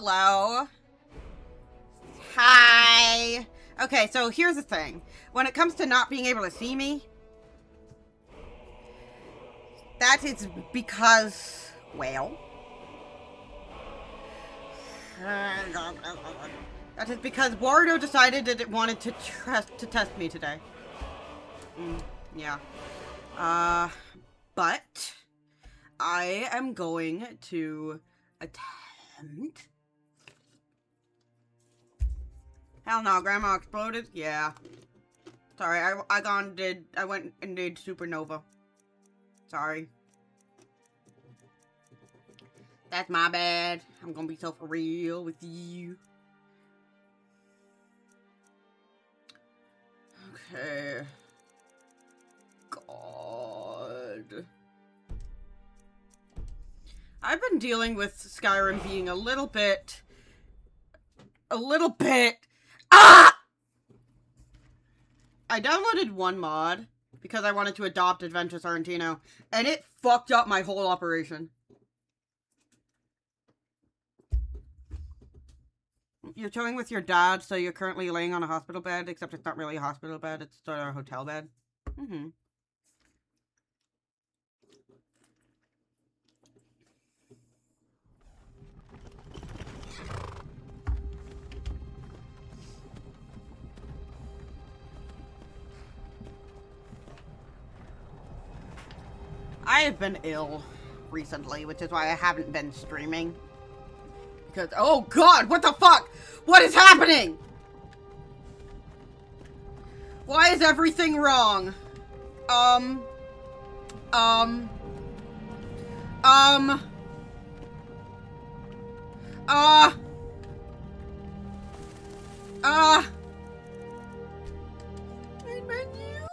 Hello. Hi. Okay, so here's the thing. When it comes to not being able to see me, that is because, well, that is because Wario decided that it wanted to test me today. Yeah. But I am going to attempt. Hell no, Grandma exploded? Yeah. Sorry, I went and did Supernova. Sorry. That's my bad. I'm gonna be so for real with you. Okay. God. I've been dealing with Skyrim being a little bit... Ah! I downloaded one mod because I wanted to adopt Adventure Sorrentino, and it fucked up my whole operation. You're chilling with your dad, so you're currently laying on a hospital bed, except it's not really a hospital bed, it's sort of a hotel bed. I have been ill recently, which is why I haven't been streaming. Because, oh god, what the fuck? What is happening? Why is everything wrong? Main menu?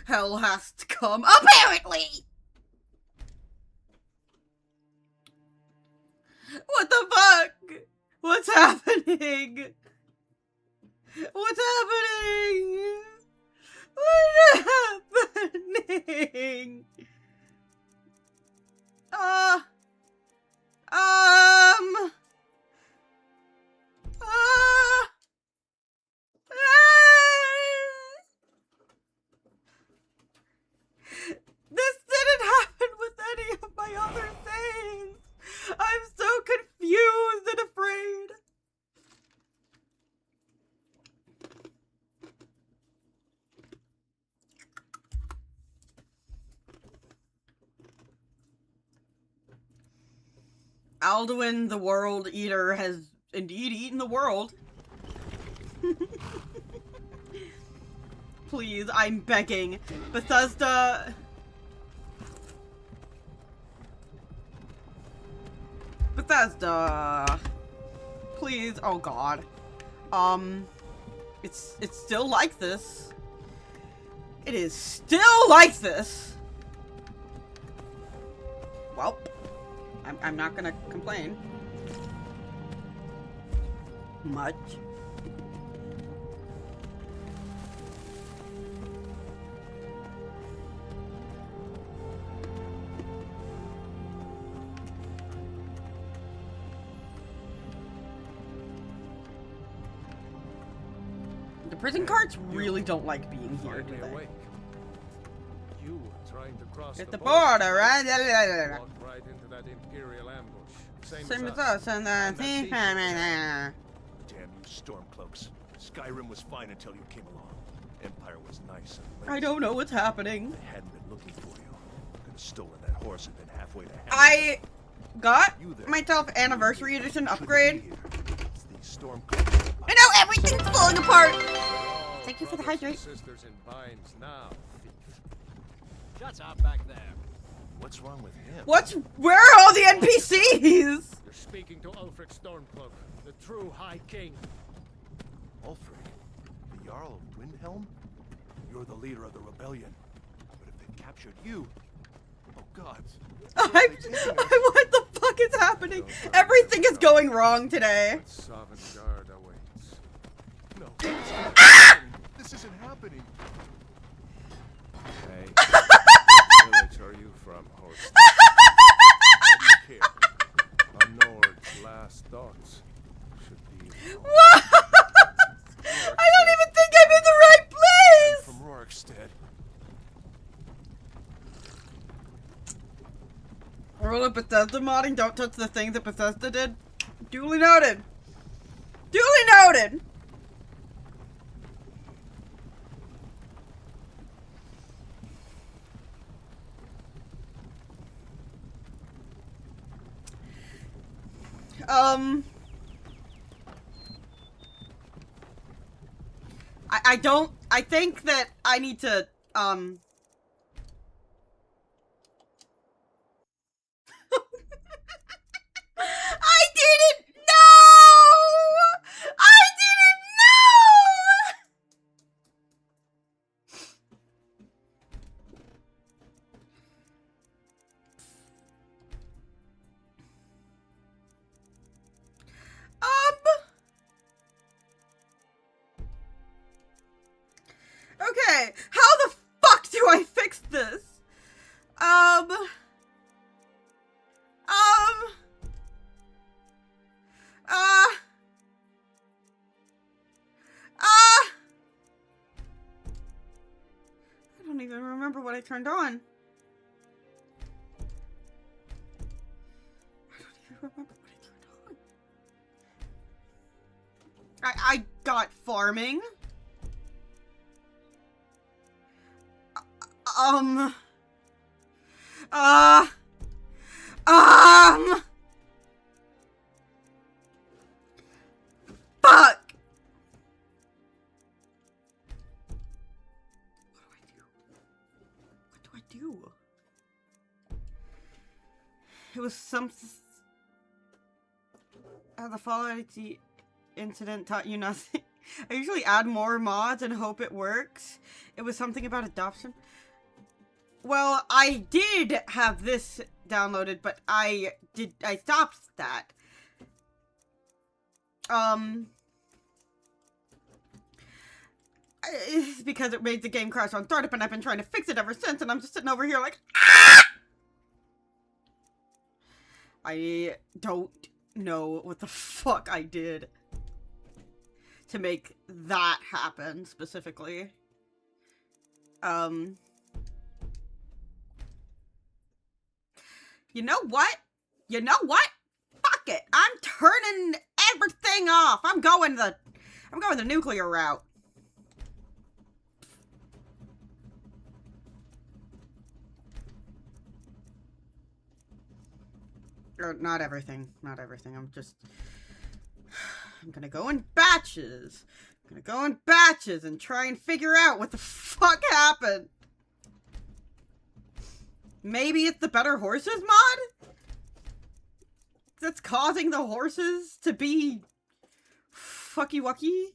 Hell has to come, apparently! What the fuck? What's happening? What's happening? What's happening? This didn't happen with any of my other things. I'm so confused and afraid. Alduin, the World Eater, has indeed eaten the world. Please, I'm begging. Bethesda... Bethesda... Please, oh god. It's still like this. It is still like this! Well, I'm not gonna complain. Much. The prison carts really don't like being here, do they? You trying to cross the border, right? Walked right into that Imperial ambush. Same as us, and Damn you stormcloaks. Skyrim was fine until you came along. Empire was nice and lazy. I don't know what's happening. They hadn't been looking for you. Could have stolen that horse and been halfway to heaven. I got myself Anniversary Edition upgrade. It's these stormcloaks. I know everything's falling apart. Thank you for the hydrate. Sisters in binds now, thief. Shut up back there. What's wrong with him? Where are all the NPCs? You're speaking to Ulfric Stormcloak, the true High King. Ulfric, the Jarl of Windhelm? You're the leader of the rebellion. But if they've captured you... Oh god. What the fuck is happening? Everything is going wrong today. Sovngarde awaits. No. This isn't happening. Hey, what village are you from, host? A Nord's last Rule of Bethesda modding, don't touch the things that Bethesda did. Duly noted. Duly noted! I think that I need to, I didn't know! I didn't know! Okay, how the fuck do I fix this? I don't even remember what I turned on. I don't even remember what I turned on. I got farming. Fuck! What do I do? It was some... the Fallout incident taught you nothing. I usually add more mods and hope it works. It was something about adoption. Well, I did have this downloaded, but I stopped that. It's because it made the game crash on startup, and I've been trying to fix it ever since, and I'm just sitting over here like, ah! I don't know what the fuck I did to make that happen, specifically. You know what? You know what? Fuck it. I'm turning everything off. I'm going the nuclear route. Or not everything. Not everything. I'm gonna go in batches. I'm gonna go in batches and try and figure out what the fuck happened. Maybe it's the Better Horses mod? That's causing the horses to be fucky wucky?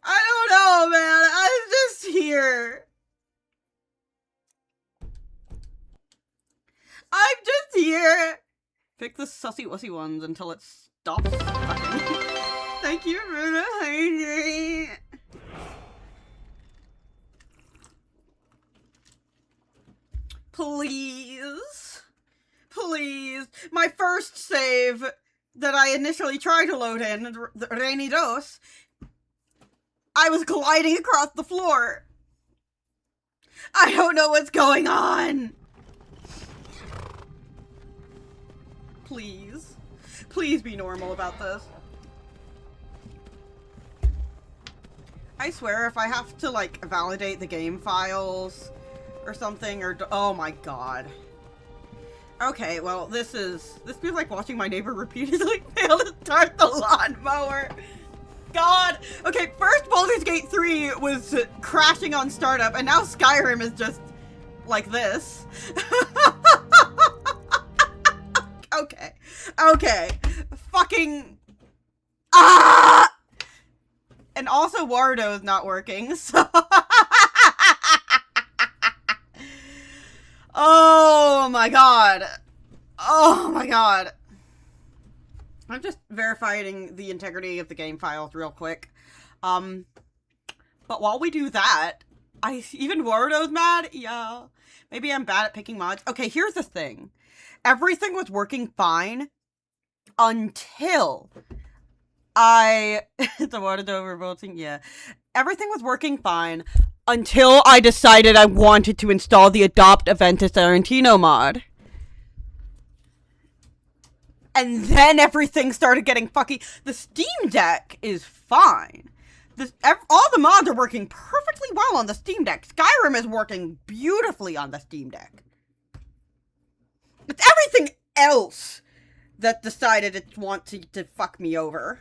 I don't know, man. I'm just here. I'm just here. Pick the sussy wussy ones until it stops fucking. Thank you for the hydrate. Please. Please. My first save that I initially tried to load in, the Rainy Dose, I was gliding across the floor. I don't know what's going on. Please. Please be normal about this. I swear if I have to, like, validate the game files or something, or oh my god. Okay, well, this feels like watching my neighbor repeatedly fail to start the lawnmower. God! Okay, first Baldur's Gate 3 was crashing on startup, and now Skyrim is just like this. Okay. Okay. Fucking... Ah! And also Wardo is not working, so... Oh my god. Oh my god. I'm just verifying the integrity of the game files real quick. But while we do that, even Wardo's mad? Yeah. Maybe I'm bad at picking mods. Okay, here's the thing. Everything was working fine until the Wardo revolting, yeah. Everything was working fine until I decided I wanted to install the Adopt Aventus Tarantino mod. and then everything started getting fucky. The Steam Deck is fine. All the mods are working perfectly well on the Steam Deck. Skyrim is working beautifully on the Steam Deck. It's everything else that decided it wants to fuck me over.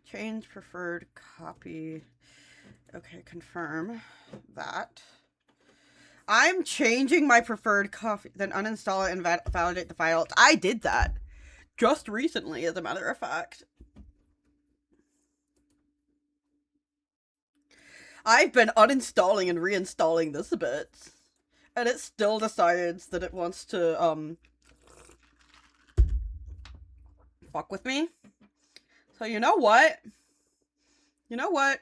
Change preferred copy. Okay, confirm that. I'm changing my preferred copy, then uninstall it and validate the files. I did that just recently, as a matter of fact. I've been uninstalling and reinstalling this a bit, and it still decides that it wants to, fuck with me. So you know what? You know what?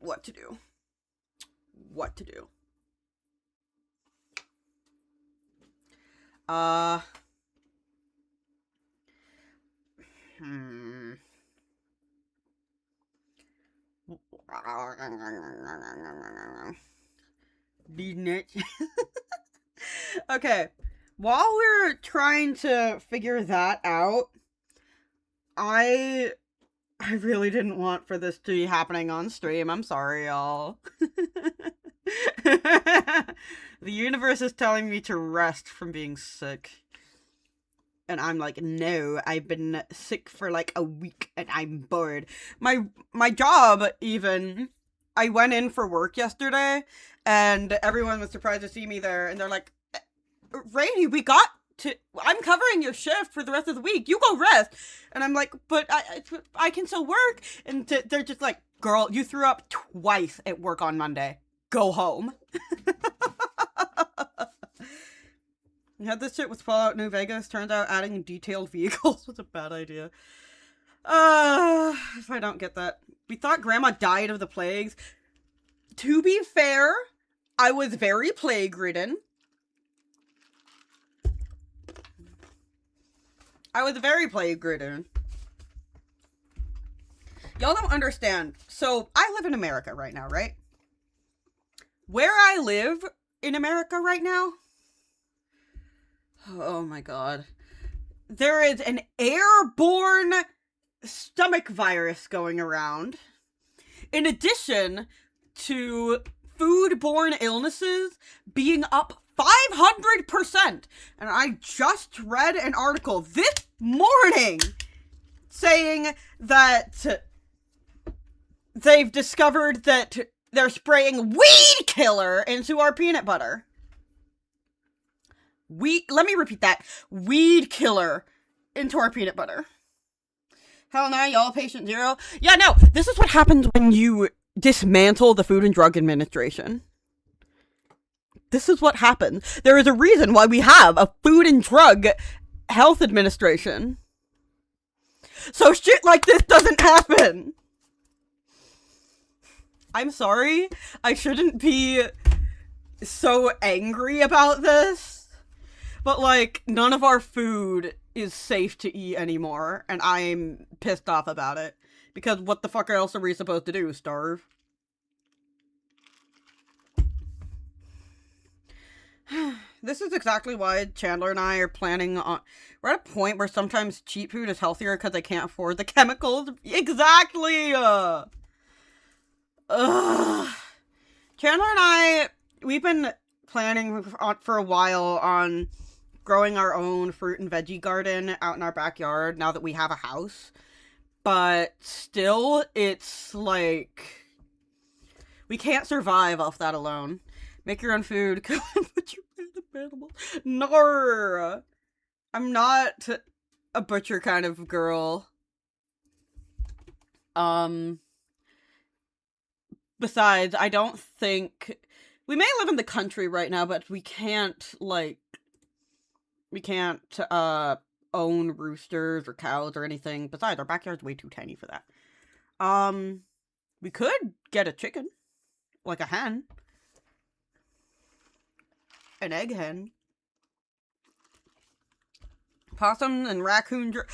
What to do? What to do? Okay, while we're trying to figure that out, I really didn't want for this to be happening on stream. I'm sorry, y'all. The universe is telling me to rest from being sick. And I'm like, no, I've been sick for like a week and I'm bored. My job, even, I went in for work yesterday and everyone was surprised to see me there. And they're like, Rainy, I'm covering your shift for the rest of the week. You go rest. And I'm like, but I can still work. And they're just like, girl, you threw up twice at work on Monday. Go home. You had this shit with Fallout New Vegas. Turns out adding detailed vehicles was a bad idea. If I don't get that. We thought Grandma died of the plagues. To be fair, I was very plague-ridden. Y'all don't understand. So, I live in America right now, right? Where I live in America right now, oh my god. There is an airborne stomach virus going around. In addition to foodborne illnesses being up 500%. And I just read an article this morning saying that they've discovered that they're spraying weed killer into our peanut butter. Let me repeat that. Weed killer into our peanut butter. Hell no, y'all patient zero. Yeah, no, this is what happens when you dismantle the Food and Drug Administration. This is what happens. There is a reason why we have a Food and Drug Health Administration. So shit like this doesn't happen. I'm sorry. I shouldn't be so angry about this. But, like, none of our food is safe to eat anymore. And I'm pissed off about it. Because what the fuck else are we supposed to do? Starve? This is exactly why Chandler and I are planning on... We're at a point where sometimes cheap food is healthier because I can't afford the chemicals. Exactly! Chandler and I, we've been planning for a while on growing our own fruit and veggie garden out in our backyard now that we have a house. But still, it's like... We can't survive off that alone. Make your own food. Put your random animals. No! I'm not a butcher kind of girl. Besides, I don't think... We may live in the country right now, but we can't, like... We can't, own roosters or cows or anything. Besides, our backyard's way too tiny for that. We could get a chicken. Like a hen. An egg hen. Possum and raccoon... But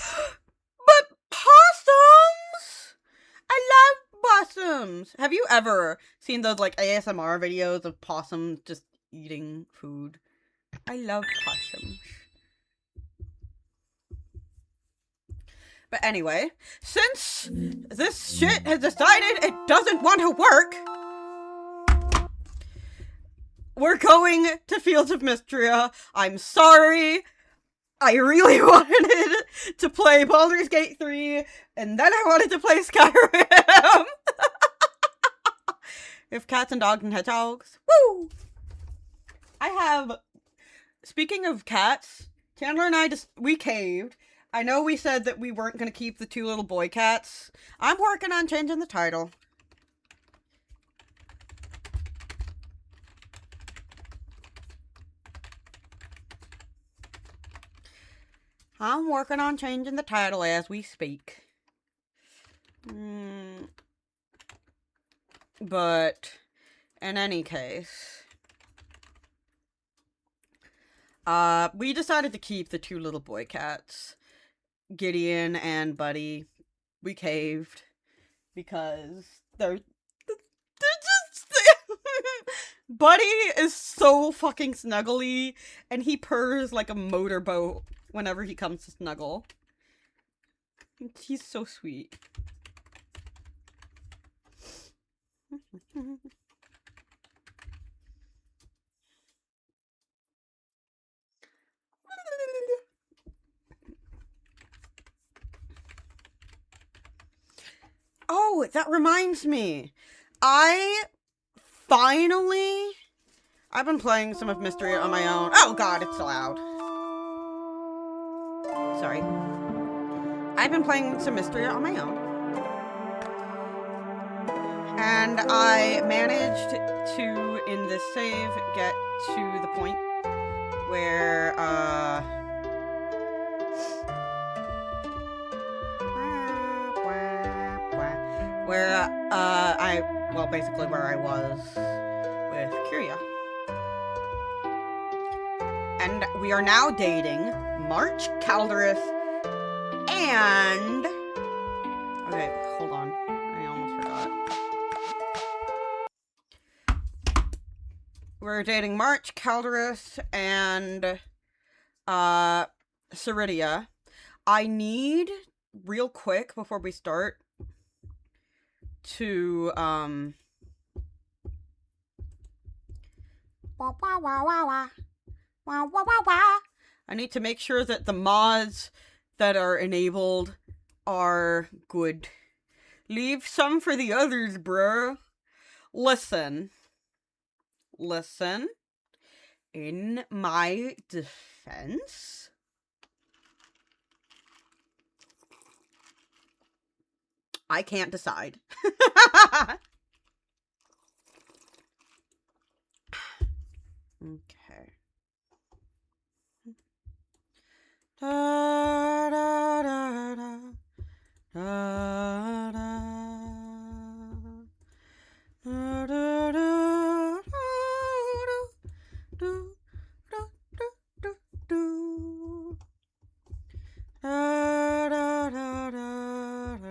possums! I love possums. Have you ever seen those like ASMR videos of possums just eating food? I love possums. But anyway, since this shit has decided it doesn't want to work, we're going to Fields of Mistria. I'm sorry. I really wanted to play Baldur's Gate 3, and then I wanted to play Skyrim. If cats and dogs and hedgehogs. Woo! I have... Speaking of cats, Chandler and I we caved. I know we said that we weren't going to keep the 2 little boy cats. I'm working on changing the title. I'm working on changing the title as we speak. But, in any case... we decided to keep the 2 little boy cats. Gideon and Buddy. We caved. Because they're just... Buddy is so fucking snuggly, and he purrs like a motorboat whenever he comes to snuggle. He's so sweet. Oh, that reminds me. I've been playing some of Mistria on my own. Oh god, it's so loud. Sorry. I've been playing some Mistria on my own. And I managed to, in this save, get to the point where, well, basically where I was with Kyria. And we are now dating March Calderus and... Okay, hold on. I almost forgot. We're dating March Calderus and Ceridia. I need, real quick, before we start, to, I need to make sure that the mods that are enabled are good. Leave some for the others, bruh. Listen. In my defense... I can't decide. Okay. Da, da, da, da. Da, da. Da, da, da, do, do, do, do, do. Da, da, da, da, da.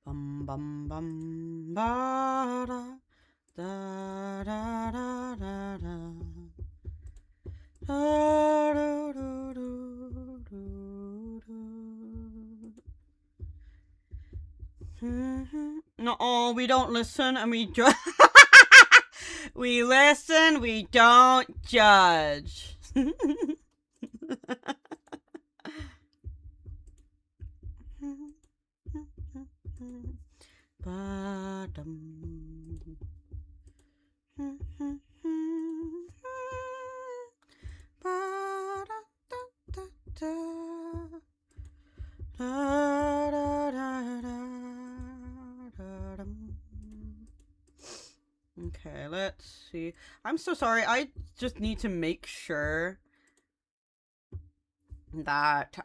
Bum bum bum ba da da da da da da do do do do do. No, we don't listen and we we listen, we don't judge. Okay, let's see. I'm so sorry. I just need to make sure that,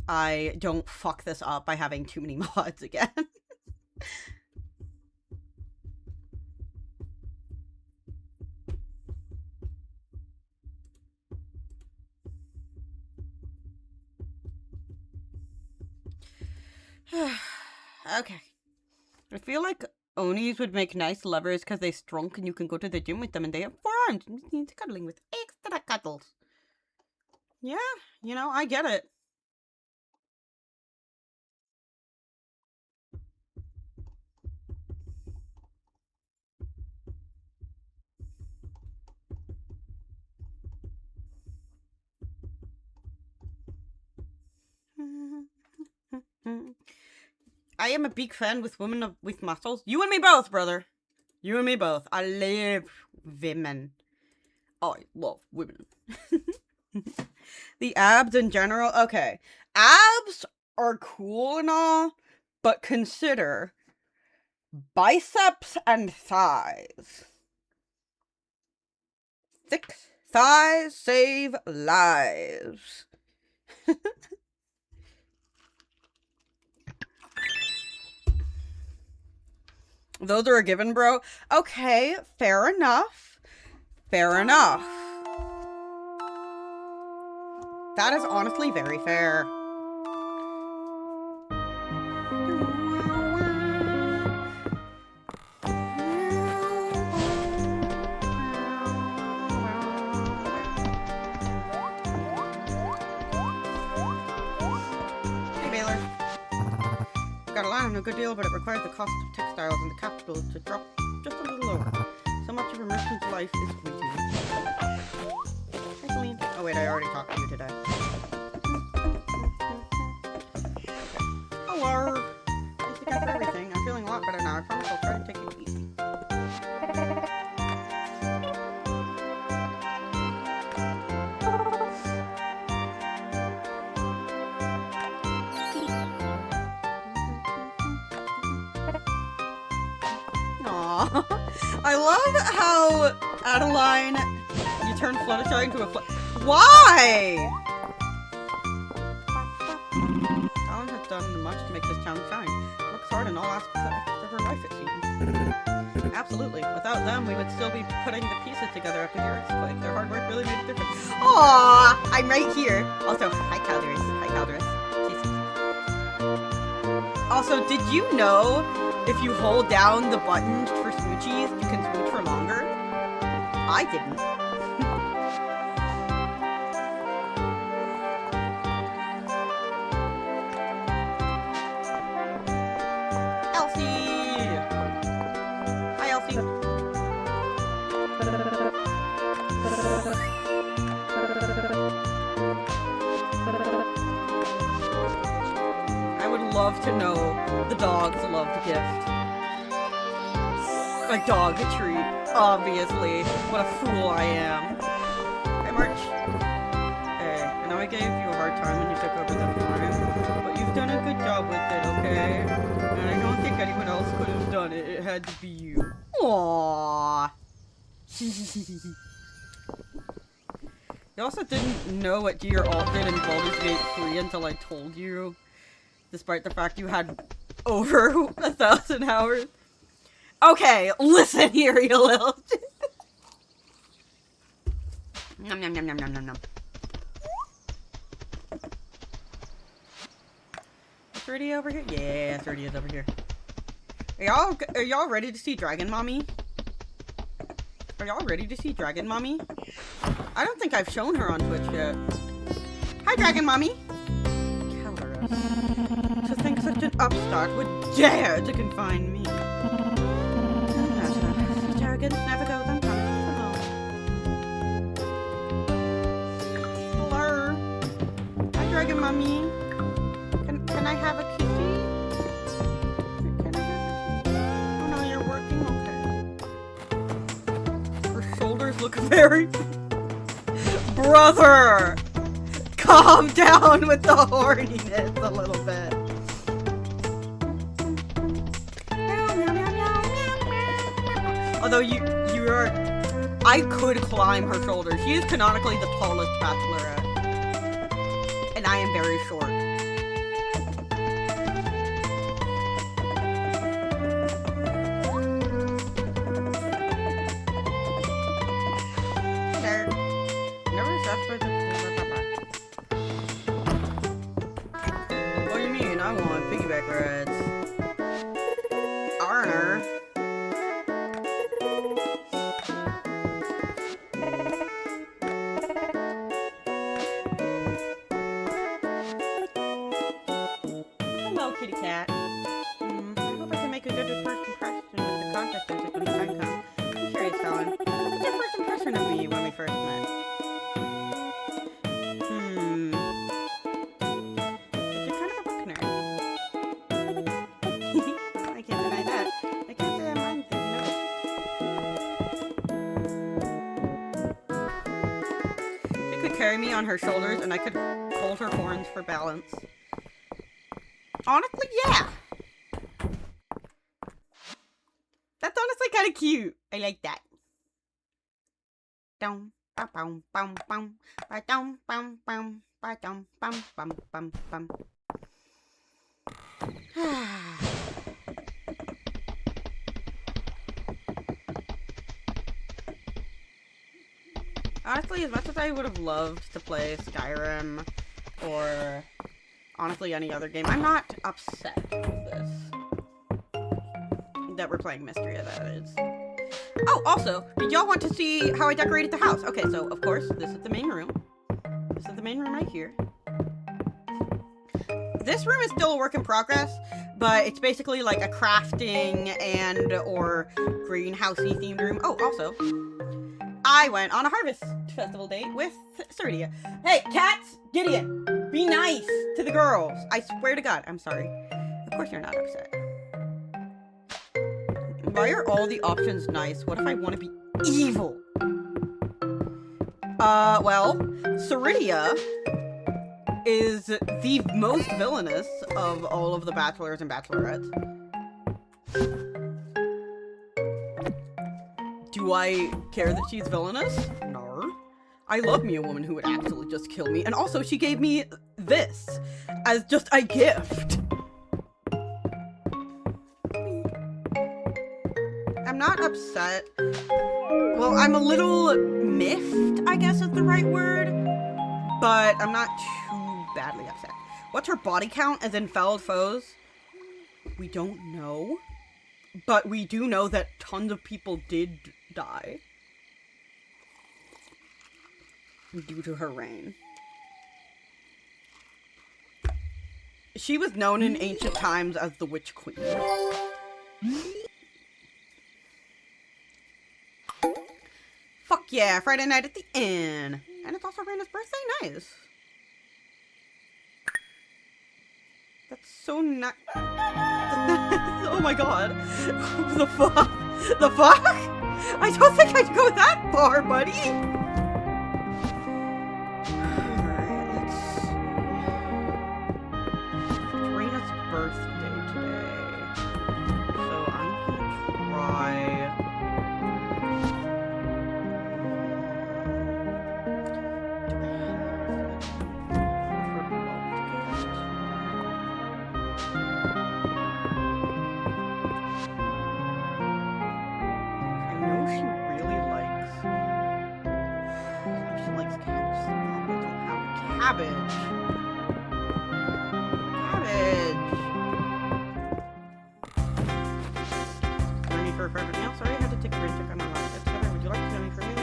I don't fuck this up by having too many mods again. Okay. I feel like Onis would make nice lovers because they strunk and you can go to the gym with them and they have 4 arms and you need cuddling with extra cuddles. Yeah, you know, I get it. I am a big fan with women with muscles. You and me both, brother. You and me both. I love women. I love women. The abs in general. Okay. Abs are cool and all, but consider biceps and thighs. Thick thighs save lives. Those are a given, bro. Okay, fair enough. Fair enough. That is honestly very fair. Hey, Baylor. Got a line on a good deal, but it requires the cost of textiles and the capital to drop just a little lower. So much of a merchant's life is waiting. Hi, Celine. Oh wait, I already talked to you today. Hello. Thanks again for everything. I'm feeling a lot better now. I promise I'll try and take it easy. I love how Adeline, you turn Fluttershy into a Why? Alan has done much to make this town shine. Works hard in all aspects of her life, it seems. Absolutely. Without them, we would still be putting the pieces together after the earthquake. Their hard work really made a difference. Aww! I'm right here. Also, hi Calderus. Hi Calderus. Also, did you know if you hold down the buttons for smoochies, you can smooch for longer? I didn't. Elsie! Hi, Elsie. I would love to know the dogs love the gift. A dog a treat, obviously. What a fool I am. Hey, March. Hey, I know I gave you a hard time when you took over the farm, but you've done a good job with it, okay? And I don't think anyone else could have done it. It had to be you. Aww. You also didn't know what your alt did in Baldur's Gate 3 until I told you. Despite the fact you had over 1,000 hours. Okay, listen here, you little. Nom nom nom nom nom nom nom. 30 over here? Yeah, 30 is over here. Are y'all ready to see Dragon Mommy? Are y'all ready to see Dragon Mommy? I don't think I've shown her on Twitch yet. Hi, Dragon Mommy. Calorus. To think such an upstart would dare to confine me. Arrogance never goes unpunished. Hello. Hi, Dragon Mommy. Can I have a kissy? Can I have a kissy? Oh no, you're working? Okay. Her shoulders look very... Brother! Calm down with the horniness a little bit. Although you are, I could climb her shoulders. She is canonically the tallest bachelorette, and I am very short. What do you mean? I I want piggyback rides. Arner. Hello, kitty cat. I hope I can make a good first impression with the contest music when the time comes. I'm curious, Colin. What's your first impression of me when we first met? You're kind of a book nerd. I can't deny that. I can't say I mind that, She could carry me on her shoulders and I could hold her horns for balance. Honestly, yeah. That's honestly kind of cute. I like that. Dum bum bum bum bum ba dum bum bum ba dum bum bum bum bum. Honestly, as much as I would have loved to play Skyrim or honestly any other game, I'm not upset with this. That we're playing Mistria, that is. Oh, also, did y'all want to see how I decorated the house? Okay, so, of course, this is the main room. This is the main room right here. This room is still a work in progress, but it's basically like a crafting and or greenhousey themed room. Oh, also, I went on a harvest festival date with Suridia. Hey, cats, Gideon, be nice to the girls. I swear to God, I'm sorry. Of course you're not upset. Why are all the options nice? What if I want to be evil? Well, Suridia is the most villainous of all of the bachelors and bachelorettes. Do I care that she's villainous? No. I love me a woman who would absolutely just kill me. And also, she gave me this as just a gift. I'm not upset. Well, I'm a little miffed, I guess is the right word. But I'm not too badly upset. What's her body count as in felled foes? We don't know. But we do know that tons of people did die. Due to her reign. She was known in ancient times as the Witch Queen. Fuck yeah, Friday night at the inn. And it's also Raina's birthday, nice. That's so not. Oh my god. The fuck? The fuck? I don't think I'd go that far, buddy. Alright, let's see. It's Raina's birthday today. So I'm gonna try. Cabbage. Ready for a perfect meal? Sorry, I had to take a break on my lunch. Together, would you like to join me for a meal?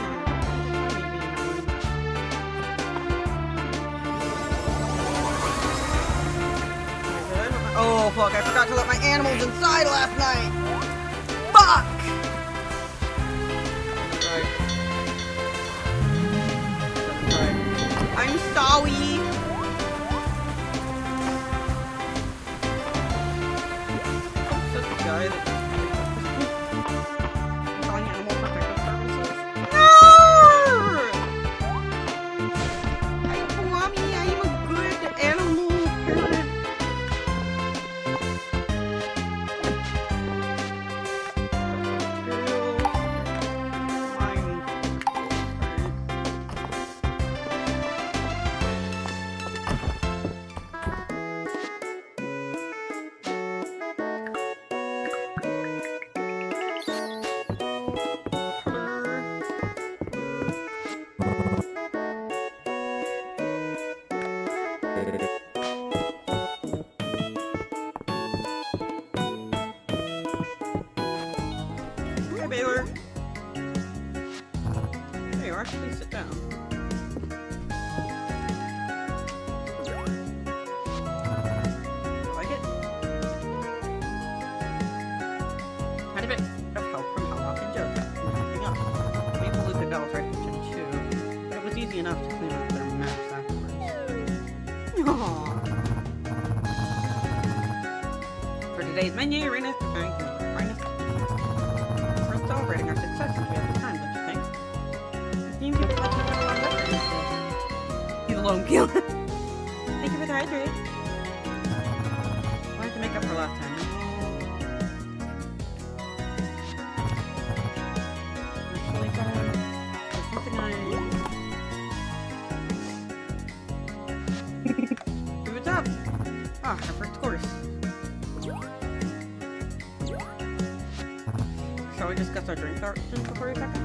Oh fuck, I forgot to let my animals inside last night! Fuck! I'm sorry. Such a guy that calling animal protective services. No! Mommy, I am a good animal parent. today's menu, Arena's preparing for the finest. We're celebrating our success since we have the time, don't you think? It seems you've got a lot of references. He's a lone killer. Thank you for the hydrate. Wanted to make up for last time. Actually, there's something See what's up? Ah, our first course. Shall we discuss our drink options before we pack up?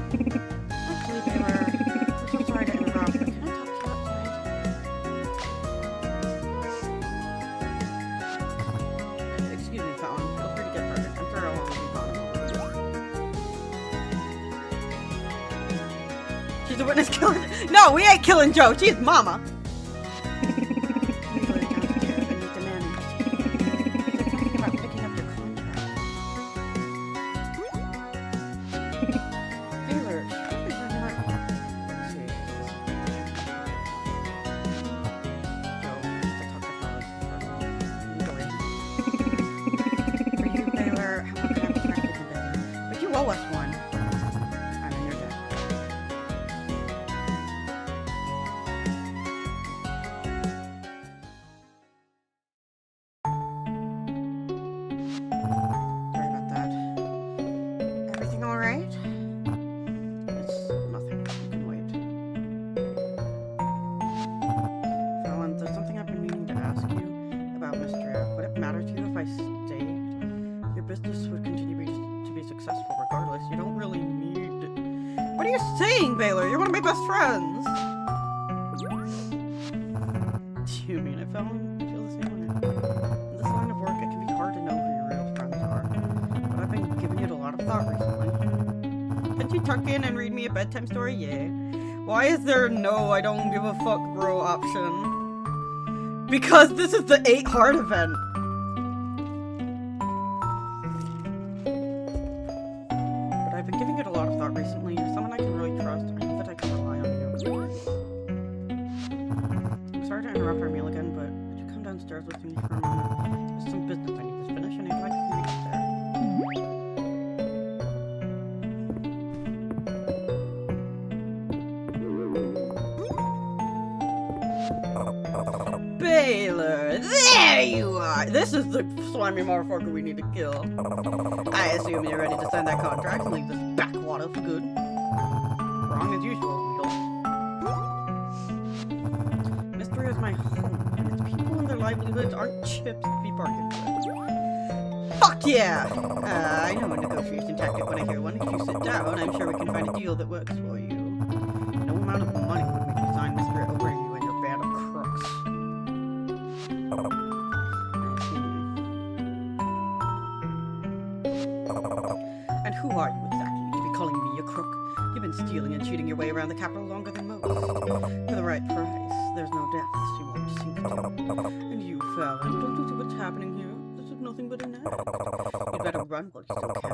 Actually, Baylor, I'm so sorry to interrupt, but can I talk to you outside? Excuse me, Fallon. Feel free to get started. I'm sure I'll only be gone. She's a witness killer. No, we ain't killing Joe. She's Mama. Baylor, you're one of my best friends. Do you mean it, Fallon? I feel the same way. In this line of work, it can be hard to know who your real friends are. But I've been giving it a lot of thought recently. Can't you tuck in and read me a bedtime story? Yeah. Why is there no I don't give a fuck bro option? Because this is the 8 hard event. But I've been giving it a lot of thought recently. You're someone I can really trust. I know that I can rely on you. I'm sorry to interrupt our meal again, but would you come downstairs with me for a moment? There's some business I need to finish, and I'd like to meet you there. Baylor, there you are! This is the slimy motherfucker we need to kill. I assume you're ready to sign that contract and leave this backwater for good. Wrong as usual, Weedle. Mistria is my home, and its people and their livelihoods aren't chips to be bargained with. Fuck yeah! I know a negotiation tactic when I hear one. If you sit down, I'm sure we can find a deal that works for you. No amount of money would make you sign Mistria over you and your band of crooks. And who are you exactly to be calling me a crook? You've been stealing and cheating your way around the capital longer than most. For the right price, there's no depths you won't sink to. And you, Fallon, don't you see what's happening here? This is nothing but a net. You'd better run while you still can.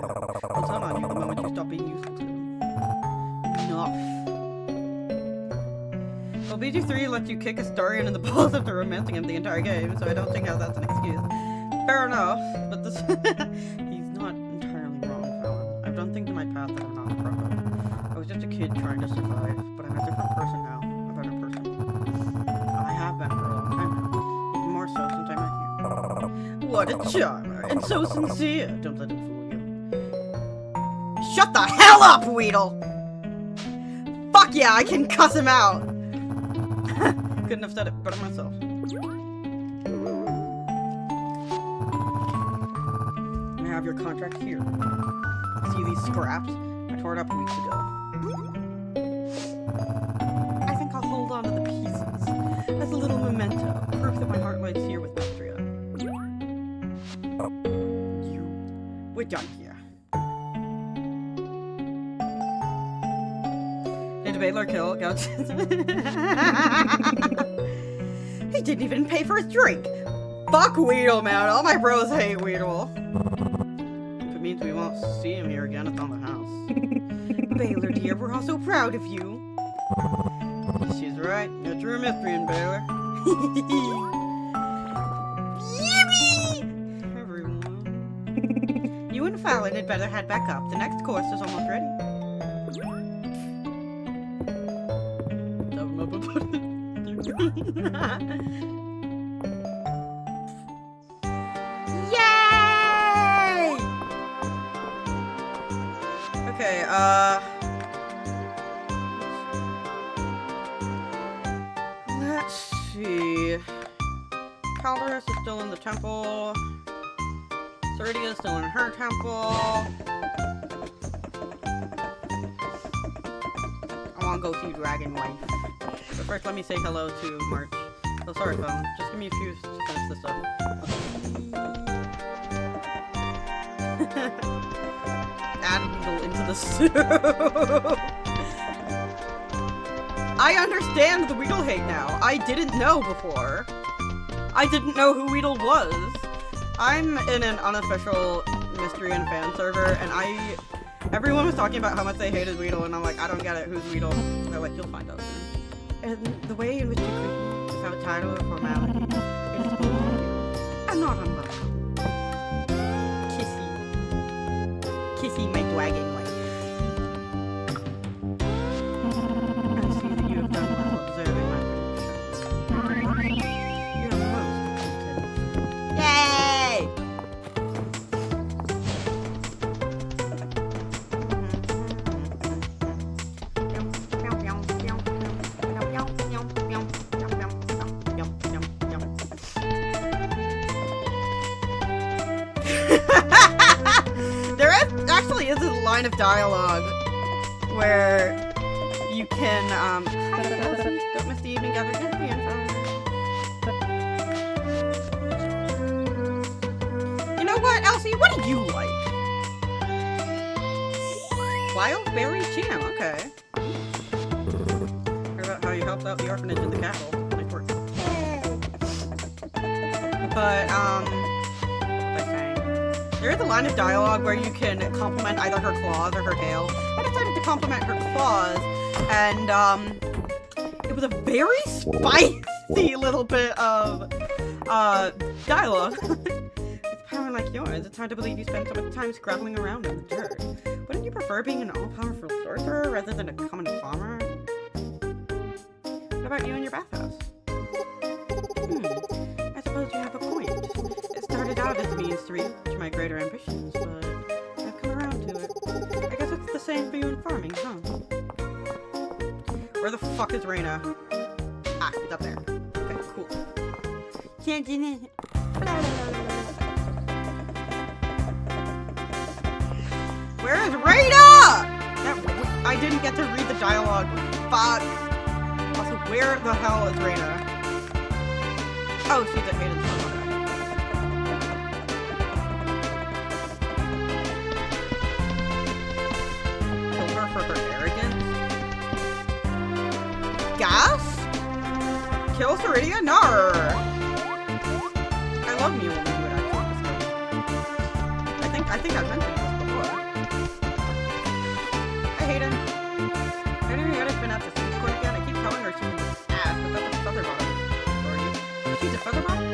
I'll turn on you the moment you stop being useful to them. Enough. Well, BG3 lets you kick Astarion in the balls after romancing him the entire game, so I don't think how that's an excuse. Fair enough, but this he's not entirely wrong, Fallon. I've done things in my past that I'm not proud of. I was just a kid trying to survive, but I'm a different person now. A better person. I have been for a long time now. Even more so since I met you. What a charmer, and so sincere. Don't let him fool you. Shut the hell up, Weedle! Fuck yeah, I can cuss him out! Couldn't have said it better myself. I have your contract here. See these scraps? I tore it up weeks ago. I think I'll hold on to the pieces as a little memento, proof that my heart lies here with Mistria. We're done here. Did Baylor kill Gouch? He didn't even pay for his drink! Fuck Weedle, man! All my bros hate Weedle. If it means we won't see him here again, it's on the house. Baylor, dear, we're all so proud of you. She's right. You're a true Mistrian, Baylor. Yippee! Everyone. Fallon had better head back up. The next course is almost ready. Yay! Okay, let's see. Calderus is still in the temple. Ceridia is still in her temple. I want to go see Dragon Wife. But first, let me say hello to March. Oh, sorry, phone. Just give me a few to finish this up. Add Weedle into the soup. I understand the Weedle hate now. I didn't know before. I didn't know who Weedle was. I'm in an unofficial Mistria fan server, and everyone was talking about how much they hated Weedle, and I'm like, I don't get it. Who's Weedle? And they're like, you'll find out soon. And the way in which you treat me without a title or formality is bold and not unwelcome. Kissy my dragon wife. I see that you have done well observing my prediction. You're most attentive. Yay! Actually is a line of dialogue where you can, don't miss the evening gathering at the info. You know what, Elsie? What do you like? Wild Berry Jam, okay. Heard about how you helped out the orphanage in the capital. Nice work. But, there is a line of dialogue where you can compliment either her claws or her tail. I decided to compliment her claws, and it was a very spicy little bit of dialogue. With power like yours, it's hard to believe you spend so much time scrabbling around in the dirt. Wouldn't you prefer being an all-powerful sorcerer rather than a common farmer? What about you and your bathhouse? I suppose you have a point. It started out as a means to reach my greater ambitions, but I've come around to it. I guess it's the same for you in farming, huh? Where the fuck is Reyna? Ah, it's up there. Okay, cool. Where is Reyna? I didn't get to read the dialogue. Fuck. Also, where the hell is Reyna? Oh, she's at Hayden's home. Kill her for her arrogance? Gas? Kill Ceridia? Nar! I love me when we do it actually. I think I've mentioned this before. I hate him. Henrietta's been at the food court again. I keep telling her she's ass, but that's a feather bottom. She's a feather bottom?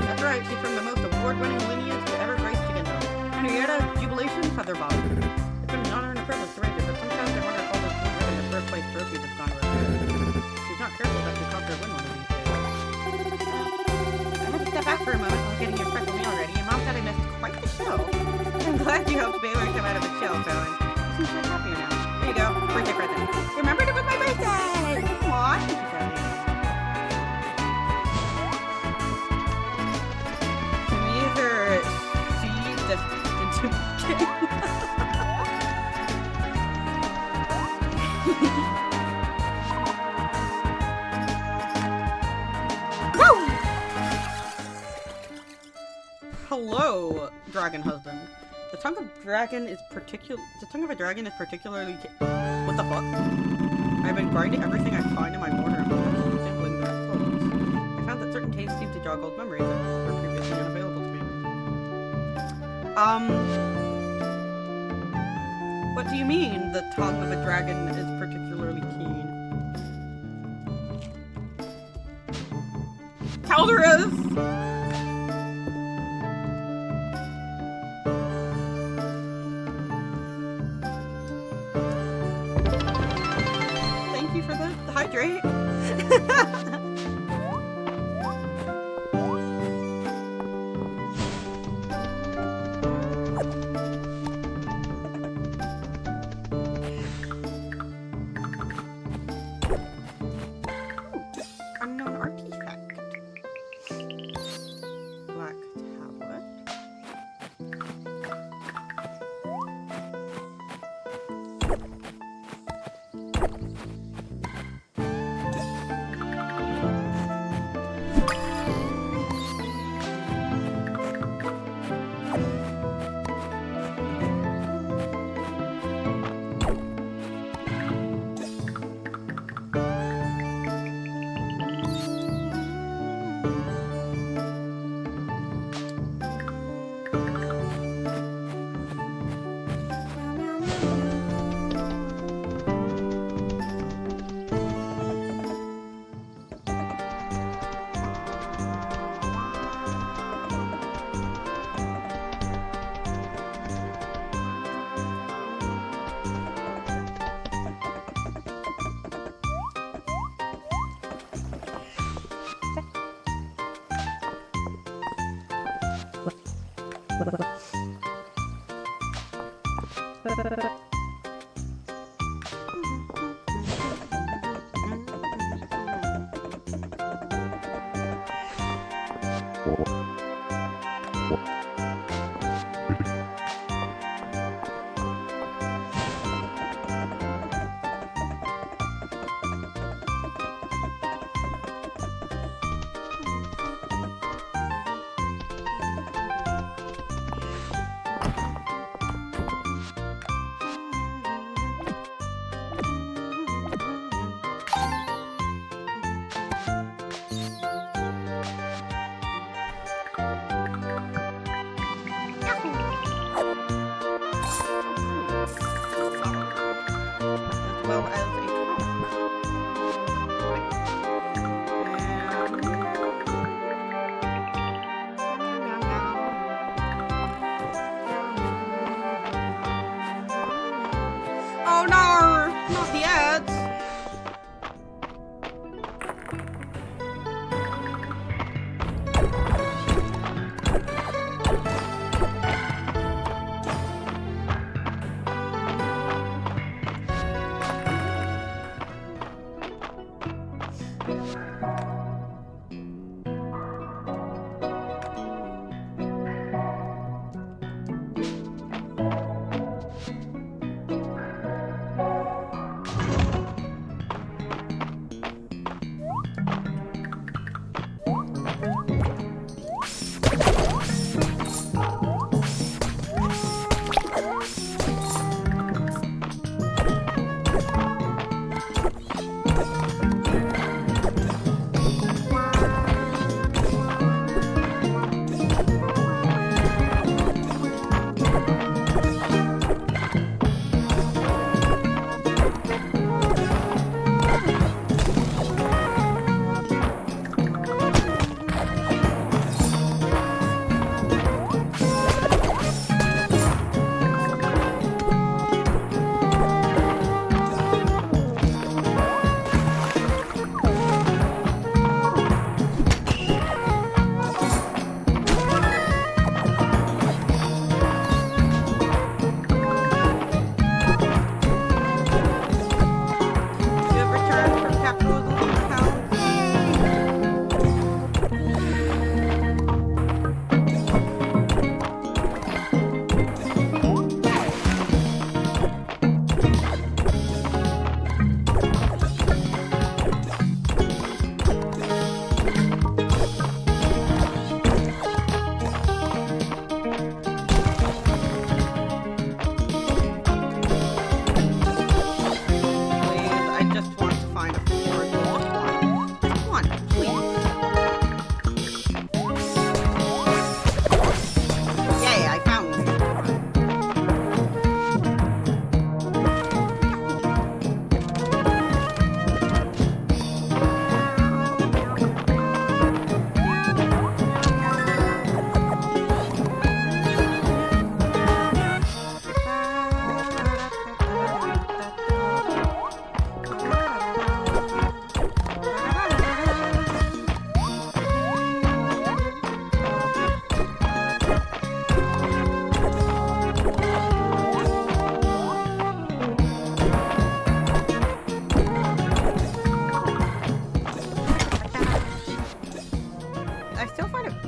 That's right, she's from the most award-winning lineage to ever grace Chickendale. Henrietta, Jubilation, feather bottom. It's been an honor and a privilege to raise her, but sometimes I wonder if all those blue ribbon and first place trophies have gone to her head. She's not careful that she cost her win one of these days. I had to step back for a moment while getting your special meal ready, and Mom said I missed quite the show. I'm glad you helped Baylor come out of the shell, Fallon. She seems much happier now. There you go, birthday present. You remembered it was my birthday! Aw, thank you, Fallon. Can we either see this into Woo! Hello, dragon husband. The tongue of a dragon is particularly. What the fuck? I've been grinding everything I find in my mortar and pestle, sampling their souls. I found that certain tastes seem to jog old memories that were previously unavailable to me. What do you mean the tongue of a dragon is particularly keen? Calderus! As well as a oh no! Not the ads! You have returned from capitalism town. Please, I just want to find a forest. Just one, please. Yay, I found it.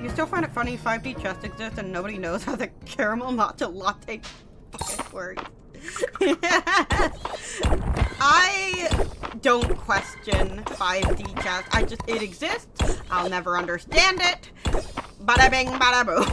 You still find it funny 5D chest exists and nobody knows how the caramel matcha latte fucking works. I don't question 5D chest. It exists. I'll never understand it. Bada bing, bada boo.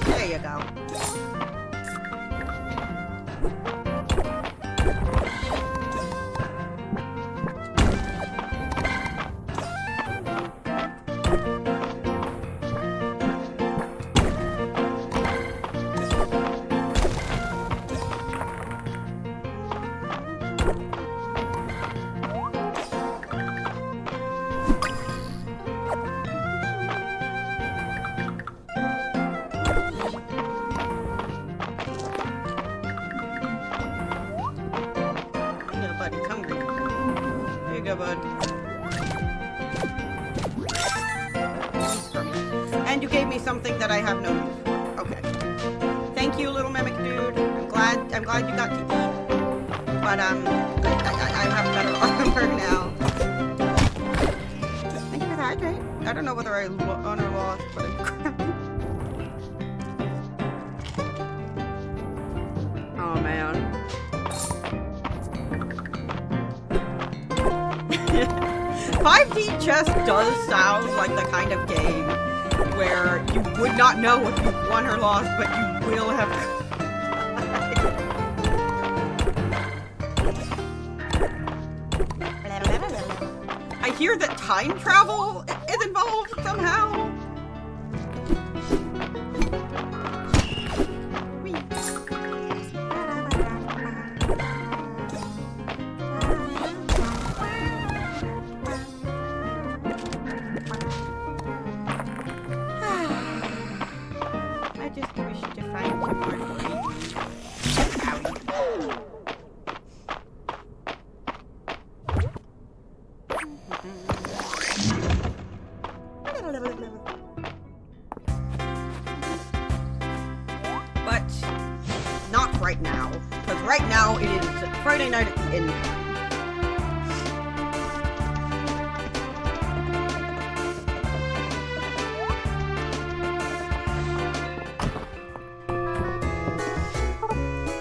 There you go. bud. And you gave me something that I have no use for. Okay. Thank you, little mimic dude. I'm glad you got to eat. But I have better armor now. Thank you for the hydrate. I don't know whether I won or lost, but I'm oh man. 5D chess does sound like the kind of game where you would not know if you won or lost, but you will have. I hear that time travel is involved somehow. I just wish to find some more dreams. But not right now, because right now it is Friday night at the inn.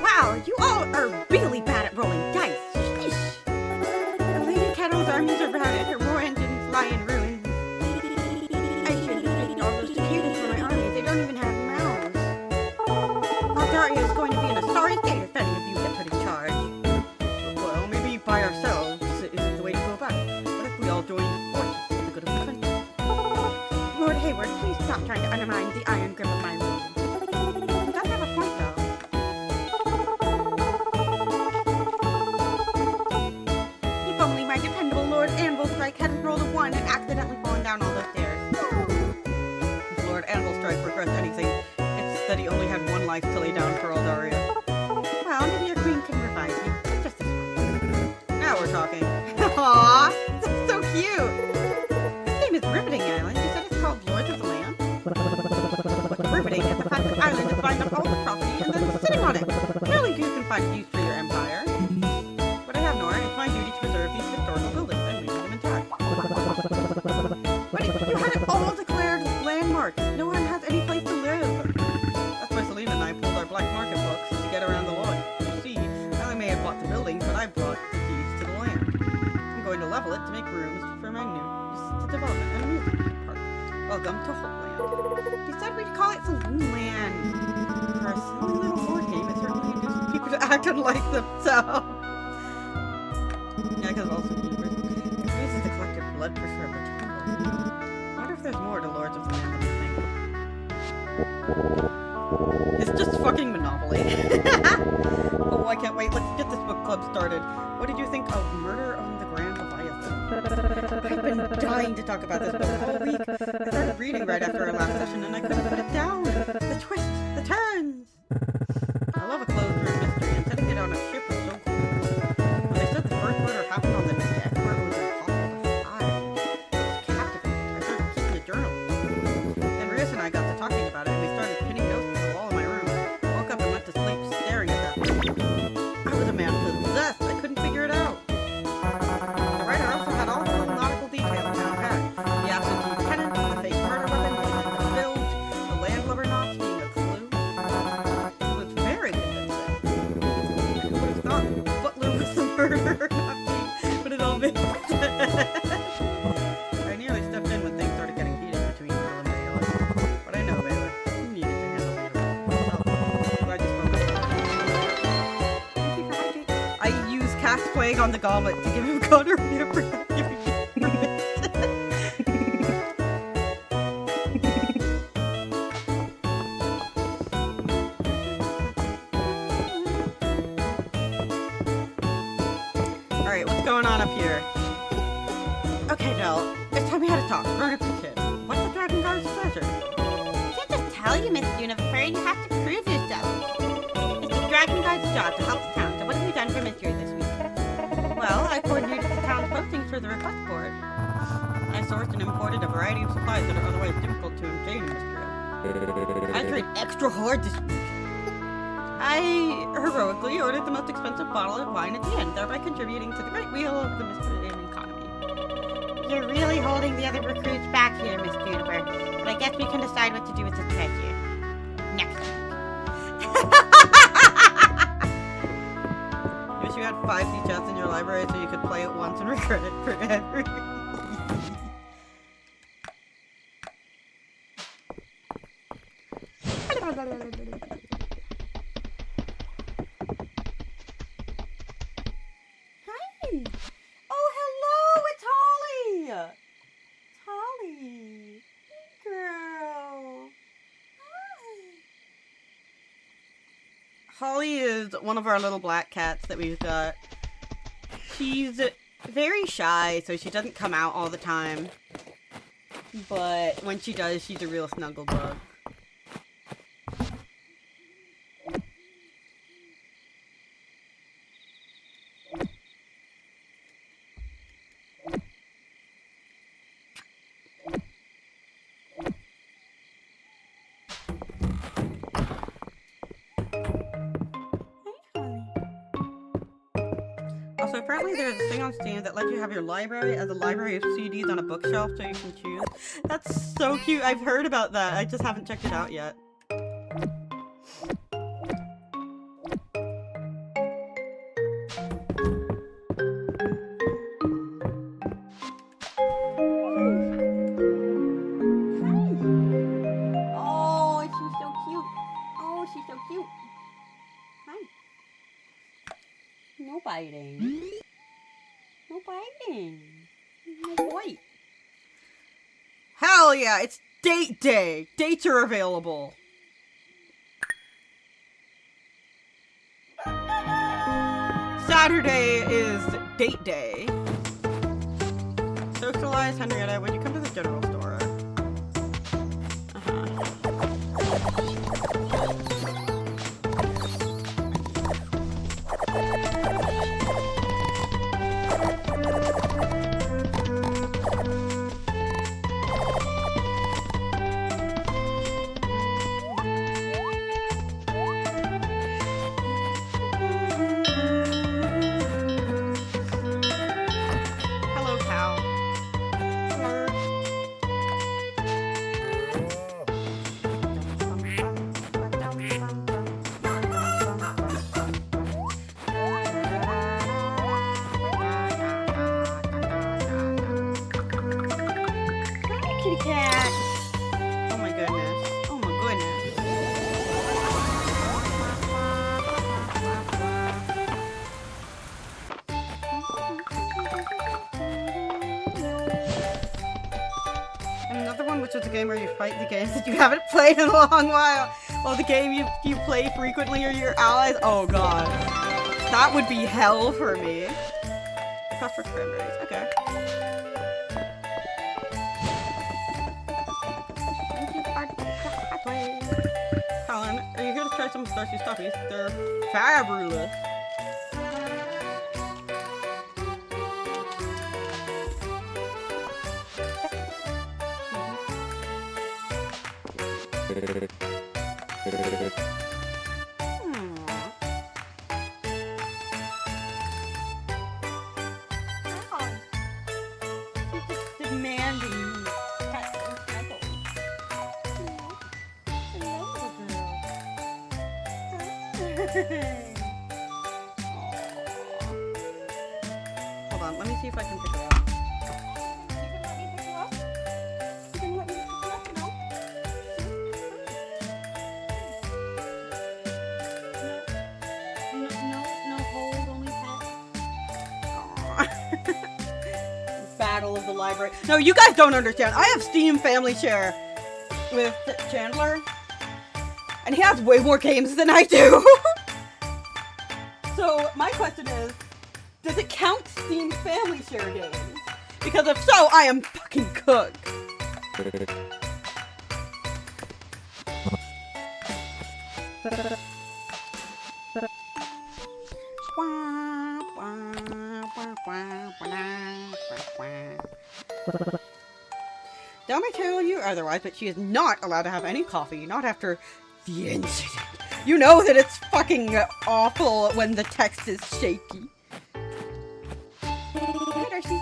Wow, you all are really bad at rolling dice. Sheesh. The Lady Kettle's armies are routed, her war engines lie in ruins. I should have taken all those cicadas for my army. They don't even have mouths. Aldaria is going to be in a sorry state if any of you get put in charge. Well, maybe by ourselves isn't the way to go about it. What if we all joined forces for the good of the country? Lord Hayward, please stop trying to undermine the iron grip of my rule. He does have a point, though. If only my dependable Lord Anvilstrike hadn't rolled a 1 and accidentally fallen down all those stairs. If Lord Anvilstrike regrets anything, it's that he only had 1 life to lay down for Aldaria. Well, maybe your queen can revive you. Just this one. Now we're talking. Aww, that's so cute. This game is riveting, Island. You said it's called Lords of the Land? What's riveting is the fact that Island is buying up all this property and then sitting on it. Surely you can find use for your empire. But I have no right. It's my duty to preserve these historical buildings and leave them intact. But you had it all declared landmarks. No one has any place to live. That's why Selena and I pulled our black market books to get around the law. You see, I may have bought the buildings, but I bought the deeds to the land. I'm going to level it to make rooms for my new development and amusement park. Welcome to Homeland. You said we'd call it Saloonland. For a silly little board game, it certainly induces people to act unlike themselves. Yeah, because also it raises the collective blood pressure of the temple. I wonder if there's more to Lords of the Land than we think. It's just fucking Monopoly. Oh, I can't wait. Let's get this book club started. What did you think of Murder of the Grand Leviathan? I've been dying to talk about this book all week. I started reading right after our last session and I couldn't put it down. The twists, the turns. I love a closed room mystery, and setting it on a ship was so cool. When they said the first murder happened on the deck where it was impossible to hide, it was captivating. I started keeping a journal. Then Rias and I got to talking about it, and we started pinning notes to the wall of my room. I woke up and went to sleep staring at that thing. I was a man possessed. I couldn't figure it out. The writer also had all the nautical details down pat. The absentee tenant, the fake murder weapon, the bilge, the landlubber knots being a clue. It was very convincing. I would have thought Butler was the murderer, not me, but it all makes sense. I nearly stepped in when things started getting heated between Bill and Baylor. But I know Baylor. He needed to handle Baylor himself. Glad you spoke up. Thank you for hydrating. I use Cast Plague on the Gauntlet to give him gonorrhea for not giving me permission. Alright, what's going on up here? Okay, Del, it's time we had a talk. Grown up the kid. What's the Dragon Guard's treasure? I can't just tell you, Miss Unifer. You have to prove yourself. It's the Dragon Guard's job to help the town. So what have you done for Mistria this week? Well, I coordinated the town's postings for the request board. I sourced and imported a variety of supplies that are otherwise difficult to obtain in Mistria. I tried extra hard this week. I heroically ordered the most expensive bottle of wine at the end, thereby contributing to the great wheel of the Mistrian economy. You're really holding the other recruits back here, Miss Juniper, but I guess we can decide what to do with this treasure. Next week. You wish you had 5 sea chests in your library so you could play it once and regret it forever. Hi! Oh, hello! It's Holly! It's Holly! Hey, girl! Hi! Holly is one of our little black cats that we've got. She's very shy, so she doesn't come out all the time. But when she does, she's a real snuggle bug. Also, apparently there's a thing on Steam that lets you have your library as a library of CDs on a bookshelf so you can choose. That's so cute. I've heard about that. I just haven't checked it out yet. Oh, she's so cute. Oh, she's so cute. Hi. No biting. No biting. No bite. Hell yeah, it's date day. Dates are available. Saturday is date day. Socialize, Henrietta, when you come to the general store. Hello, pal. Hi, kitty cat. Oh my goodness. Oh my goodness. And another one, which is a game where you fight the games that you haven't played in a long while. Well, the game you play frequently are your allies. Oh god. That would be hell for me. Cost for cranberries. Okay. Colin, are you here to try some Starcy Stuffies? They're fabulous. Demanding pet and hello, little girl. Hold on, let me see if I can pick her up. You can let me pick her up? You can let me pick her up, no? No, hold, only pet. Battle of the library. No, you guys don't understand. I have Steam Family Share with Chandler, and he has way more games than I do. So my question is, does it count Steam Family Share games? Because if so, I am fucking cooked. Don't I tell you otherwise, but she is not allowed to have any coffee, not after the incident. You know that it's fucking awful when the text is shaky. Hi, Darcy.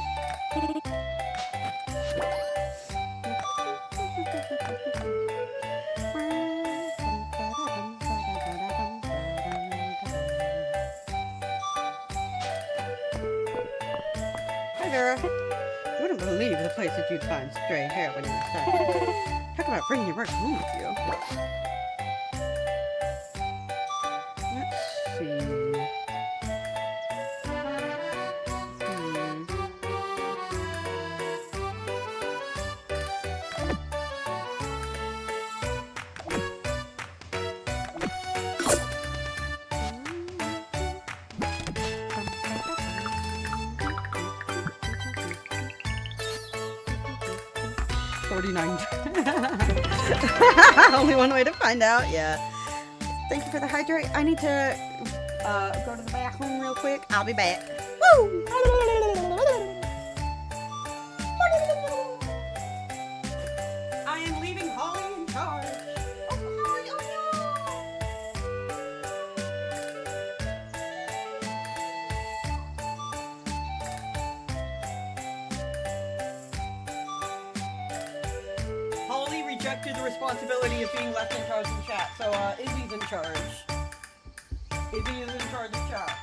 Hi, Vera. You wouldn't believe the place that you'd find stray hair when you're inside. Talk about bringing your work home with you. Let's see. 49. Only one way to find out, yeah. Thank you for the hydrate. I need to go to the bathroom real quick. I'll be back. Woo! I am leaving Holly in charge. Oh, Holly, oh no! Holly rejected the responsibility of being left in charge of the chat, so Izzy's in charge. Izzy is in charge of chat.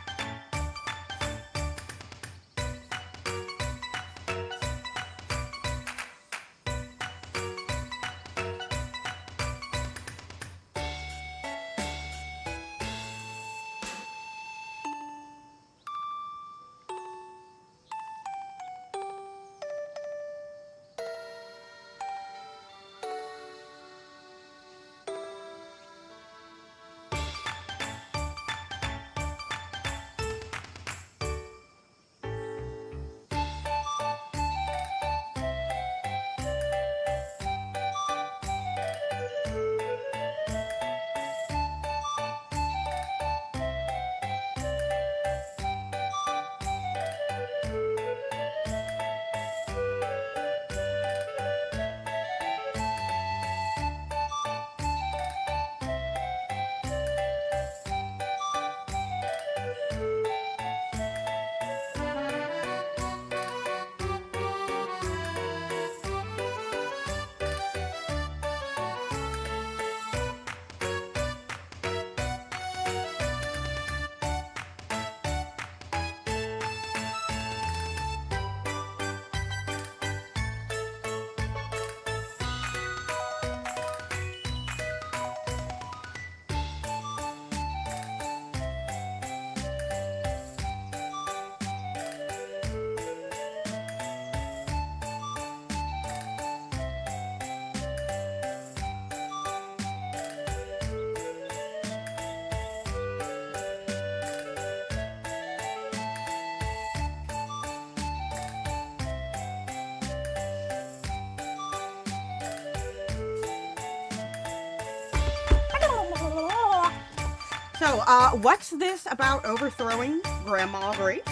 So, what's this about overthrowing Grandma Grace?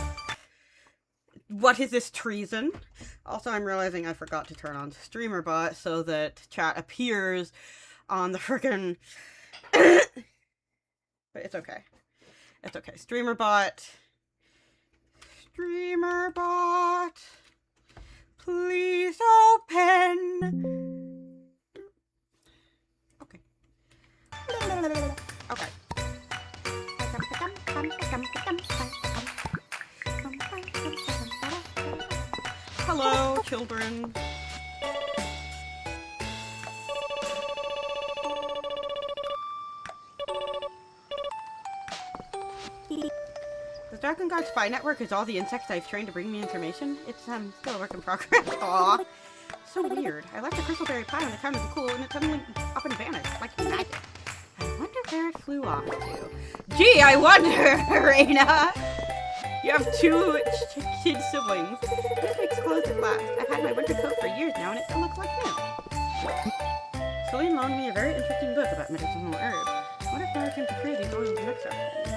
What is this treason? Also, I'm realizing I forgot to turn on Streamer Bot so that chat appears on the frickin'... But it's okay. It's okay. Streamer Bot. Streamer Bot. Please open. Okay. Okay. Hello, children. The Dragon God Spy Network is all the insects I've trained to bring me information. It's still a work in progress. Aww. So weird. I left a crystleberry pie on the counter of the cool and it suddenly up and vanished. Like magic. I wonder where it flew off to. Gee, I wonder, Reina! You have two kid siblings. This makes clothes at last. I've had my winter coat for years now and it still looks like new. Celine loaned me a very interesting book about medicinal herbs. What if Nora can portray these oils and extracts?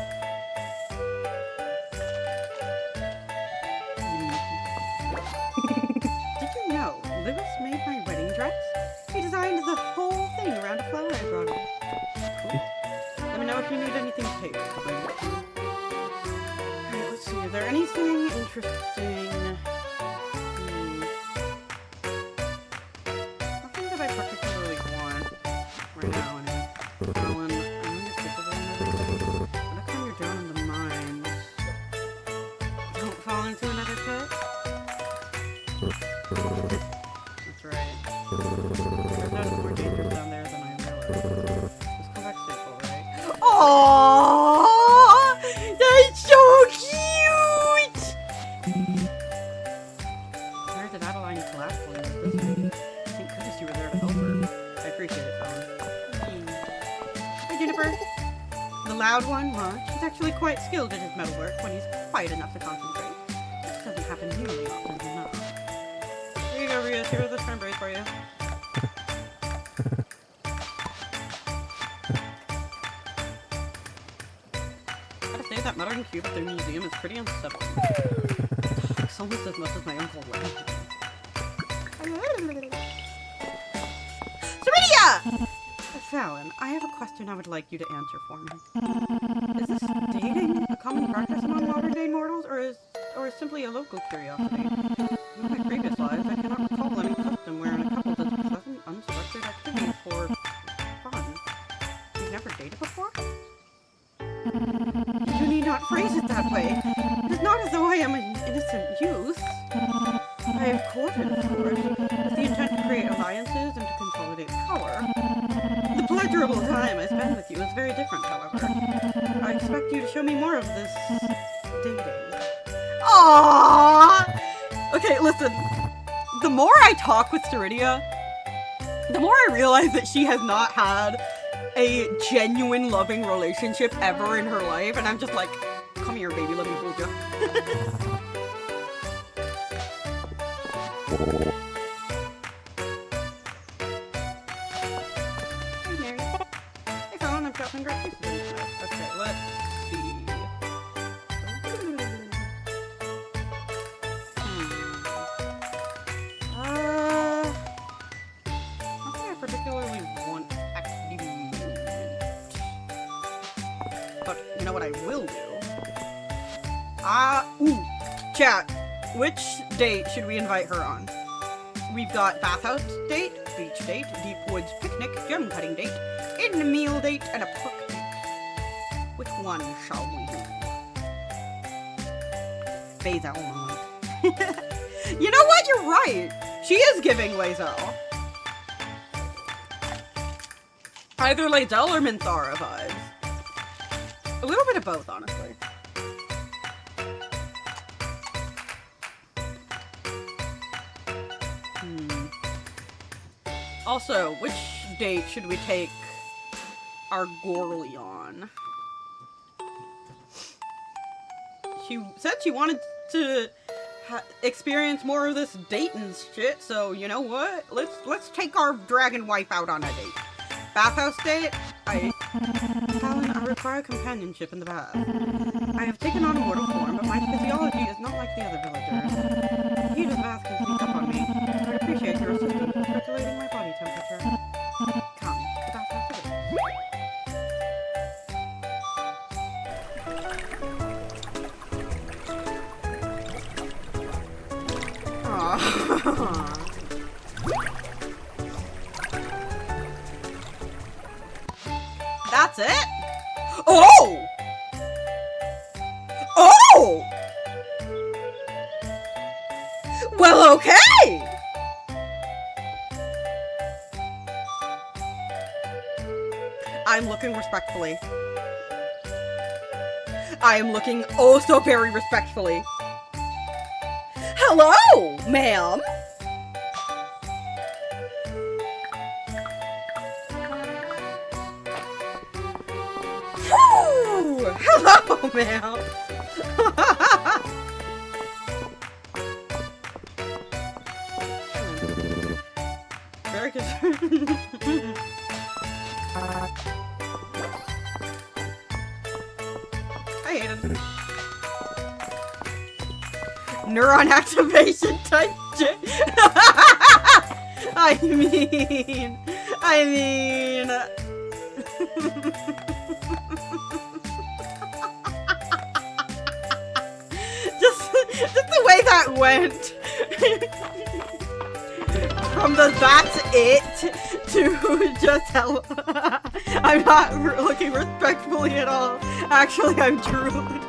anything interesting? Nothing that I particularly want right now. Alan, I know you're capable and everything, but next time you're down in the mines, don't fall into another pit. That's right. There's not more dangers down there than I realized. Just come back safe, alright? Aww! That's so cute! Where did Adeline collapse when you were listening? Thank goodness you were there to help her. I appreciate it, Colin. Hi, Juniper. The loud one? Well, he's actually quite skilled at his metalwork when he's quiet enough to concentrate. This doesn't happen nearly often enough. Here you go, Rios. Here are the shrimp brace for you. Gotta say, that muttering cube at their museum is pretty unsettling. It's almost as much as my uncle would. Ceridia! Fallon, I have a question I would like you to answer for me. Is this dating a common practice among modern-day mortals, or is simply a local curiosity? In my previous lives, I cannot recall any custom wherein a couple does pleasant, unstructured activities for fun. You've never dated before? You need not phrase it that way. It is not as though I am an innocent youth. I have courted, of course, with the intent to create alliances and to consolidate power. The pleasurable time I spend with you is very different, however. I expect you to show me more of this dating. Aww! Okay, listen. The more I talk with Ceridia, the more I realize that she has not had a genuine loving relationship ever in her life, and I'm just like, come here, baby, let me hold you. Hey, Mary. Hey, Colin, I've got some great pieces in tonight. Okay, let's see. Nothing I particularly want at the moment. But you know what I will do? Ooh, chat. Which date should we invite her on? We've got bathhouse date, beach date, deep woods picnic, gem cutting date, in meal date, and a park date. Which one shall we do? Beza only. You know what? You're right. She is giving Lae'zel. Either Lae'zel or Minthara vibes. A little bit of both, honestly. Also, which date should we take our Gorley on? She said she wanted to experience more of this dating shit, so you know what? Let's take our dragon wife out on a date. Bathhouse date? Talon, I require companionship in the bath. I have taken on a mortal form, but my physiology is not like the other villagers. The heat of the bath can sneak up on me. I would appreciate your assistance in regulating my body temperature. Come, the bathhouse it is. Aww. That's it? Oh! Oh! Well, okay! I'm looking respectfully. I am looking oh so very respectfully. Hello, ma'am! Hello, ma'am! Very good. Hi, Aiden. Neuron activation type shit. I mean... went from the that's it to just help. I'm not looking respectfully at all. Actually, I'm drooling.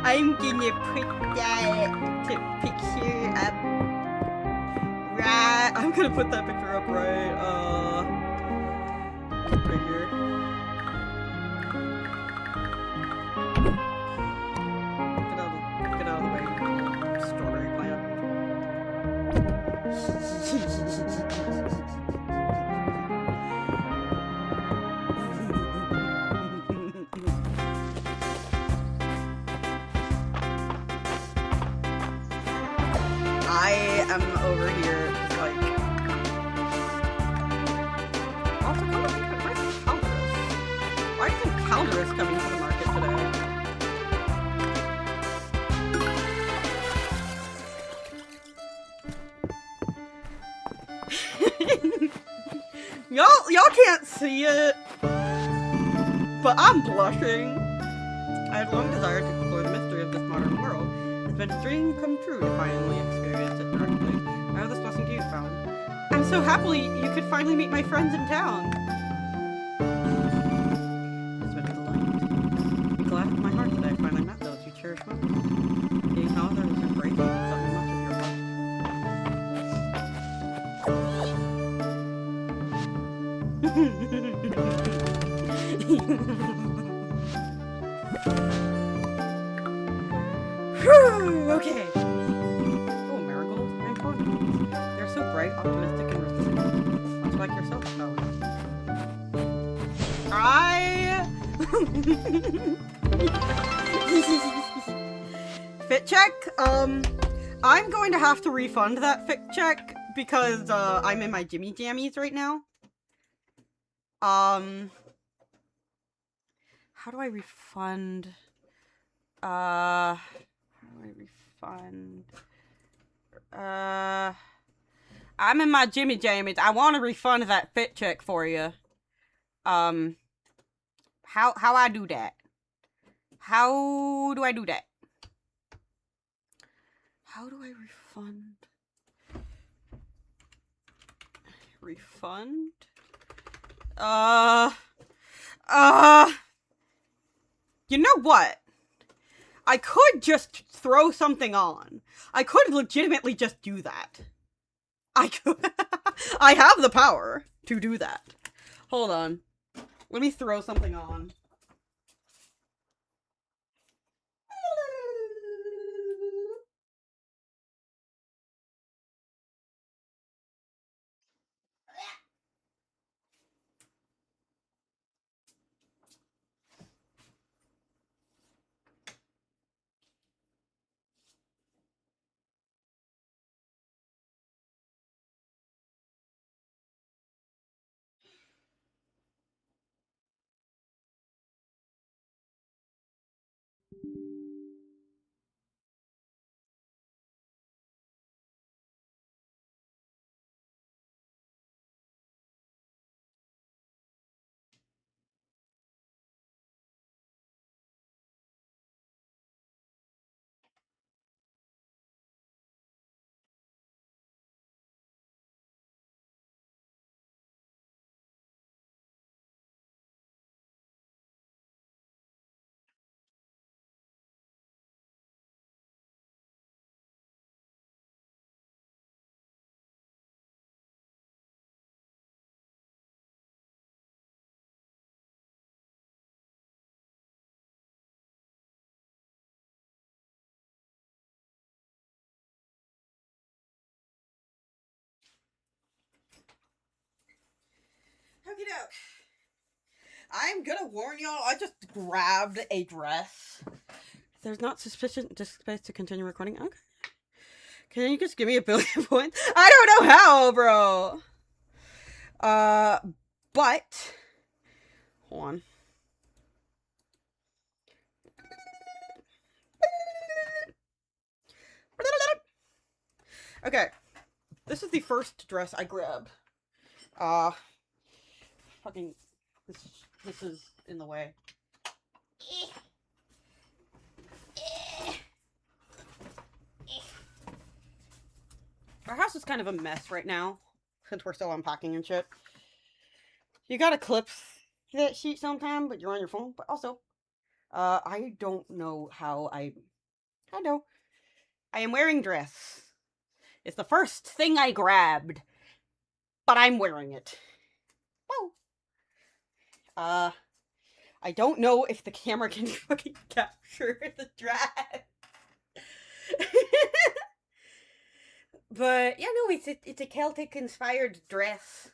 I'm gonna put that picture up right. I'm gonna put that picture up right here. Get out of the way, strawberry plant. I am over here just like. Also, where's Calderus? Why isn't Calderus coming to the market today? Y'all can't see it, but I'm blushing. I had long desired to explore the mystery of this modern world. It's been a dream come true to finally experience it directly. I owe this blessing to you, Fallon. I'm so happy you could finally meet my friends in town. It's been a delight. Be glad in my heart that I finally met those you cherish most. Seeing how others embrace you is something much of your Okay. Oh, Marigold, I'm fond of these. They're so bright, optimistic, and resistant. Much like yourself, Fallon. Fit check? I'm going to have to refund that fit check because, I'm in my Jimmy Jammies right now. How do I refund? I'm in my Jimmy Jammies. I want to refund that fit check for you. How I do that? How do I do that? How do I refund? Refund? You know what? I could just throw something on. I could legitimately just do that. I could. I have the power to do that. Hold on. Let me throw something on. Okie doke. I'm gonna warn y'all, I just grabbed a dress. There's not sufficient disk space to continue recording. Okay. Can you just give me a billion points? I don't know how, bro! But... Hold on. Okay. This is the first dress I grabbed. Fucking... This is in the way. Our house is kind of a mess right now, since we're still unpacking and shit. You gotta clip that sheet sometime, but you're on your phone. But also, I don't know how I know. I am wearing dress. It's the first thing I grabbed, but I'm wearing it. Whoa. I don't know if the camera can fucking capture the dress. But yeah, no, it's a Celtic inspired dress.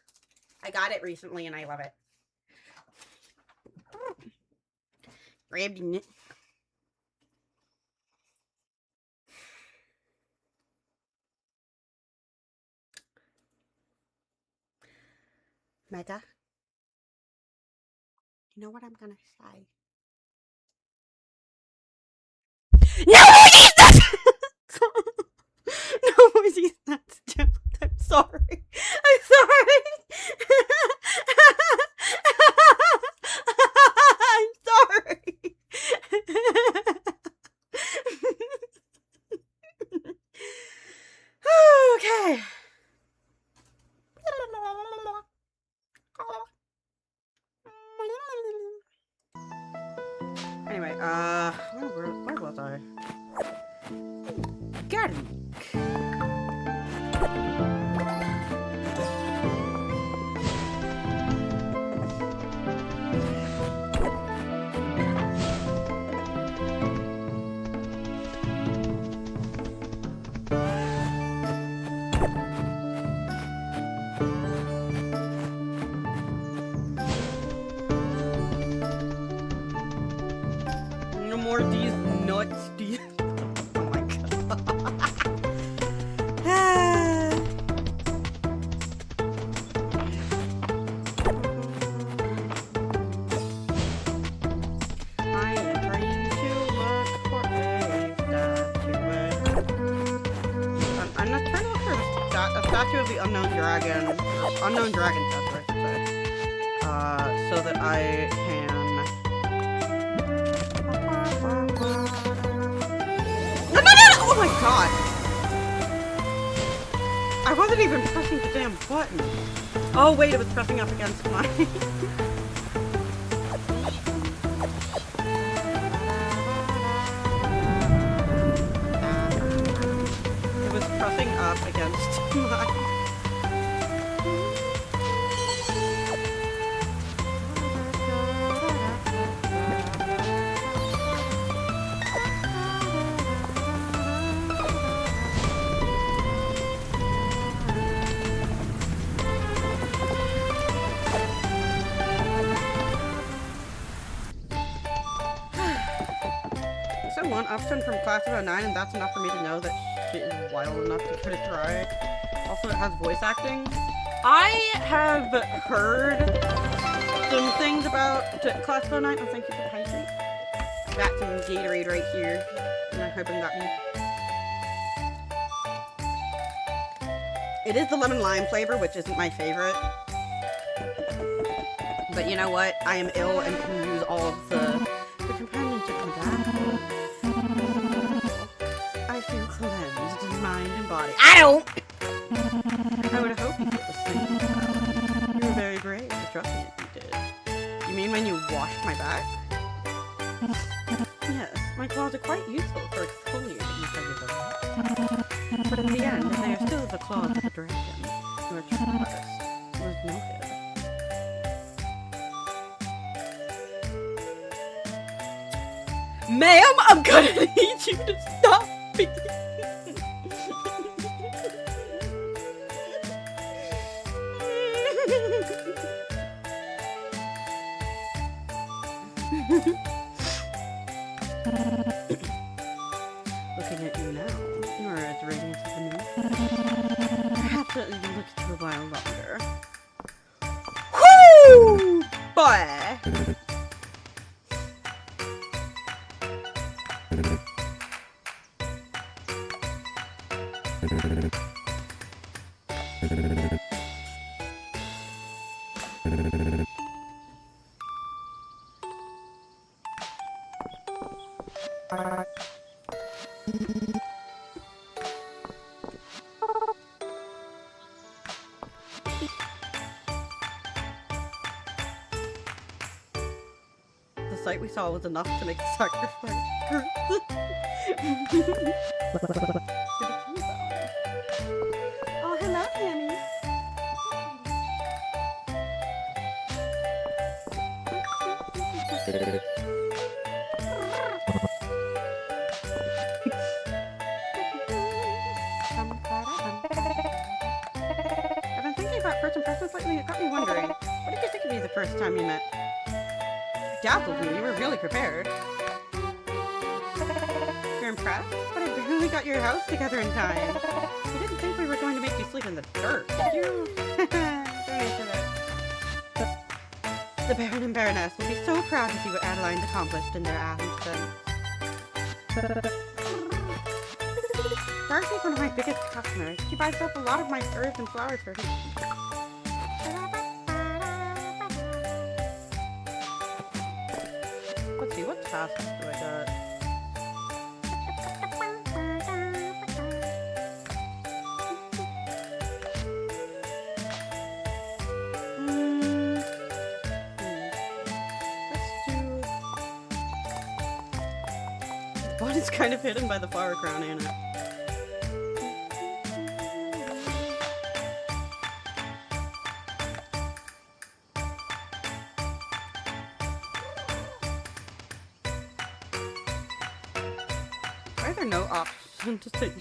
I got it recently and I love it. Grabbing it. Meta, you know what I'm gonna say? No, he's not! No, he's not. I'm sorry. I'm sorry. I'm sorry. Okay. Anyway, where was I? Garden. No more of these nuts, these. Oh my god. I am trying to look for a statue. I'm not trying to look for a statue of the unknown dragon. Unknown dragon statue, I should say. So that I can. No! Oh my god! I wasn't even pressing the damn button. Oh wait, it was pressing up against my... It was pressing up against my... So one option from Class of 09, and that's enough for me to know that shit is wild enough to give it a try. Also, it has voice acting. I have heard some things about Class of 09. Oh, thank you for the hydrate. Got some Gatorade right here. And I'm hoping that it is the lemon lime flavor, which isn't my favorite. But you know what? I am ill and can use all of the companionship from that. I feel cleansed in mind and body. I don't! I would hope you felt the same. You were very brave for trusting it, you did. You mean when you washed my back? Yes, my claws are quite useful for exfoliating if I give them. But in the end, they are still the claws of the dragon. Your purpose was noted. Ma'am, I'm gonna need you to stop me. Looking at you now, you are as radiant as the moon. Perhaps it looks to a while longer. Whoo! Boy! sight we saw was enough to make the sacrifice. Oh, hello, Tammy. I've been thinking about first impressions lately. It got me wondering, what did you think of me the first time you met? You dazzled me. You were really prepared. You're impressed? But I barely got your house together in time. You didn't think we were going to make you sleep in the dirt, did you? Don't answer that. The Baron and Baroness will be so proud to see what Adeline's accomplished in their Athenston. Darcy's one of my biggest customers. She buys up a lot of my herbs and flowers for me. Let's see, what tasks do I got? One is kind of hidden by the flower crown, ain't it? Why are there no option to say?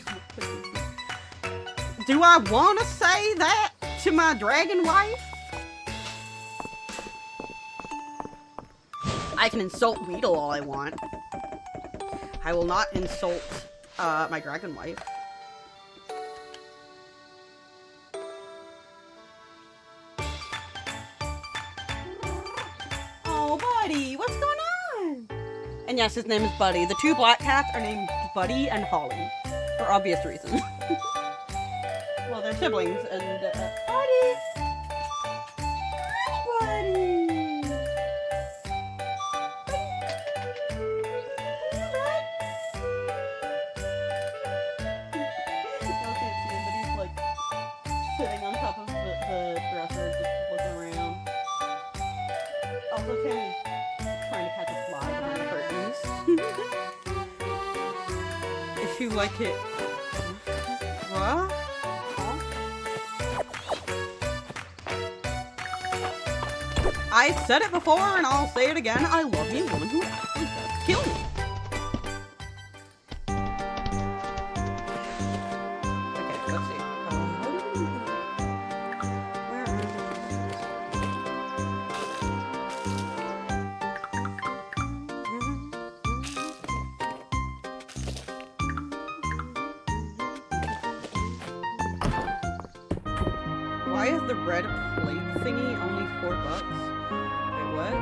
Do I want to say that to my dragon wife? I can insult Weedle all I want. I will not insult my dragon wife. Oh, Buddy, what's going on? And yes, his name is Buddy. The two black cats are named Buddy and Holly, for obvious reasons. Well, they're siblings, and Buddy! Hi, Buddy! Sitting on top of the dresser, just looking around. Also, Tammy's trying to catch a fly behind the curtains. If you like it. What? I said it before and I'll say it again. I love me a woman who actually does kill me. Why is the red plate thingy only $4? Wait, what?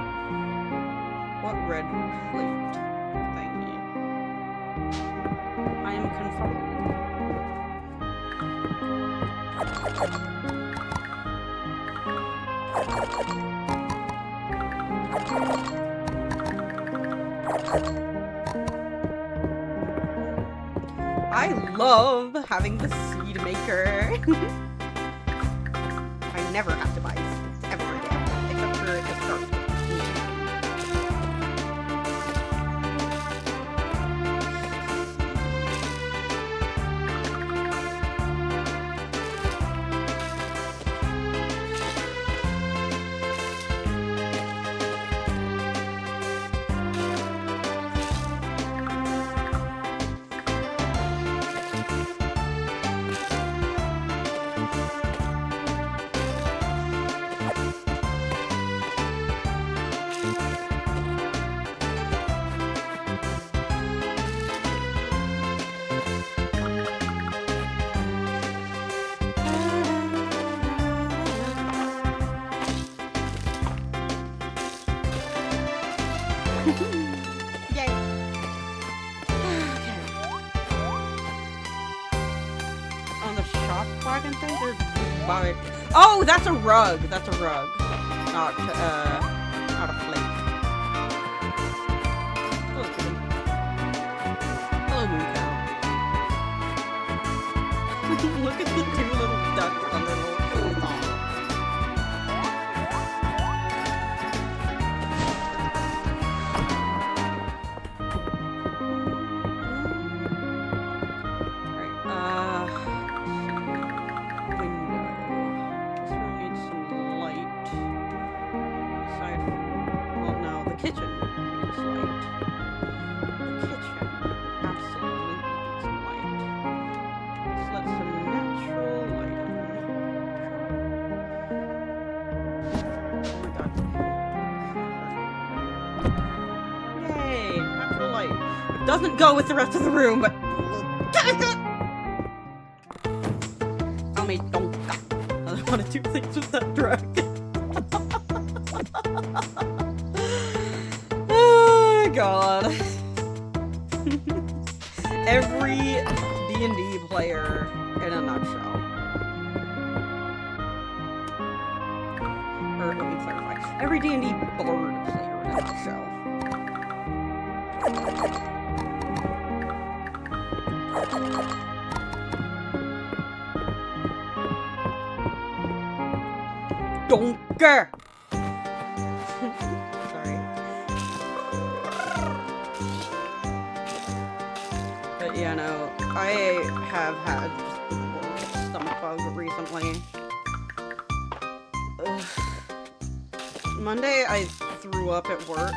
What red plate thingy? I am confused. I love having the seed maker. I never have to buy seeds ever again, except for the start. Yay. Okay. On the shop wagon thing, there's buy. Oh, that's a rug. That's a rug. Not a plate. Hello, kitten. Hello, moon cow. Look at the two little ducks on their little thong. kitchen needs light. The kitchen absolutely needs light. Let's let some natural light in. Oh my god. Yay! Natural light. It doesn't go with the rest of the room, but... Donka. I don't want to do things with that drug. Oh god. Every D&D player in a nutshell. Or let me clarify. Every D&D board player in a nutshell. Donker! Sorry. But yeah, no, I have had just the worst stomach bug recently. Ugh. Monday I threw up at work.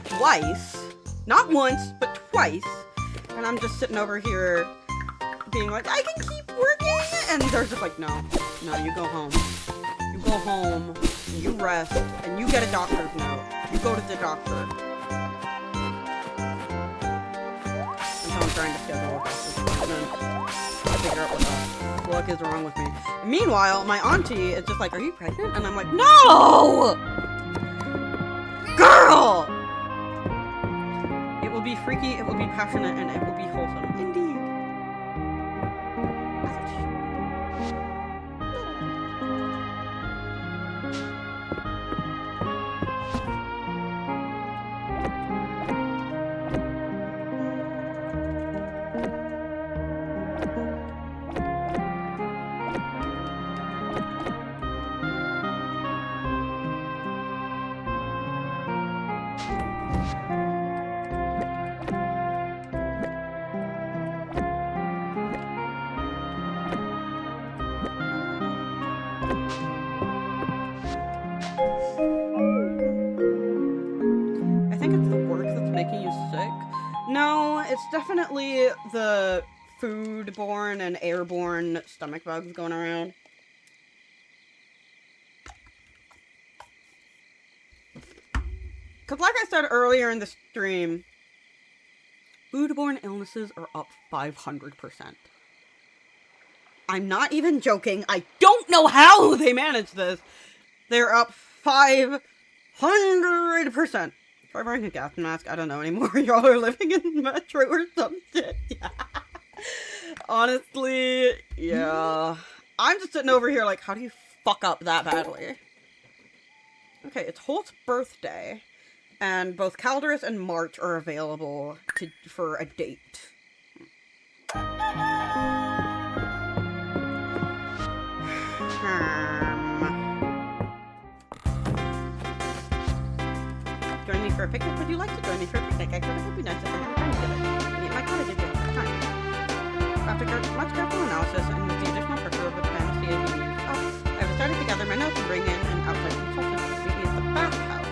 Twice. Not once, but twice. And I'm just sitting over here being like, I can keep working! And they're just like, no, you go home. You go home, and you rest, and you get a doctor's note. You go to the doctor. And so I'm trying to schedule a doctor's appointment to figure out what the fuck is wrong with me. And meanwhile, my auntie is just like, are you pregnant? And I'm like, no! Girl! It will be freaky, it will be passionate, and it will be wholesome. Indeed. As it should No, it's definitely the food-borne and airborne stomach bugs going around. Because like I said earlier in the stream, food-borne illnesses are up 500%. I'm not even joking. I don't know how they manage this. They're up 500%. Try wearing a gas mask. I don't know anymore. Y'all are living in Metro or some shit. Yeah. Honestly, yeah. I'm just sitting over here like, how do you fuck up that badly? Okay, it's Holt's birthday, and both Calderus and March are available for a date. Join me for a picnic? Would you like to join me for a picnic? I thought it would be nice if we had a time together. Meet my cottage if you have time. After much careful analysis and with the additional pressure of the fantasy I have decided to gather my notes and bring in an outside consultant to meet me at the bathhouse.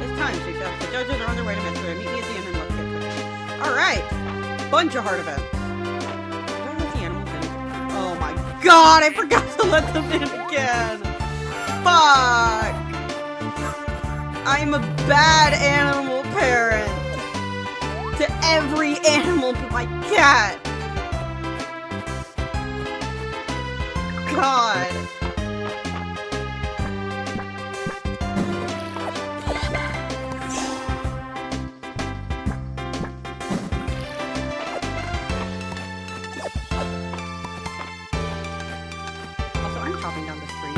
It's time, she says. The judges are on their way to Mistria. Meet me at the inn and let's get cooking. Alright! Bunch of heart events. Did I let the animals in? Oh my god, I forgot to let them in again! Fuck! I'm a bad animal parent to every animal but my cat. God. Also, I'm chopping down the street.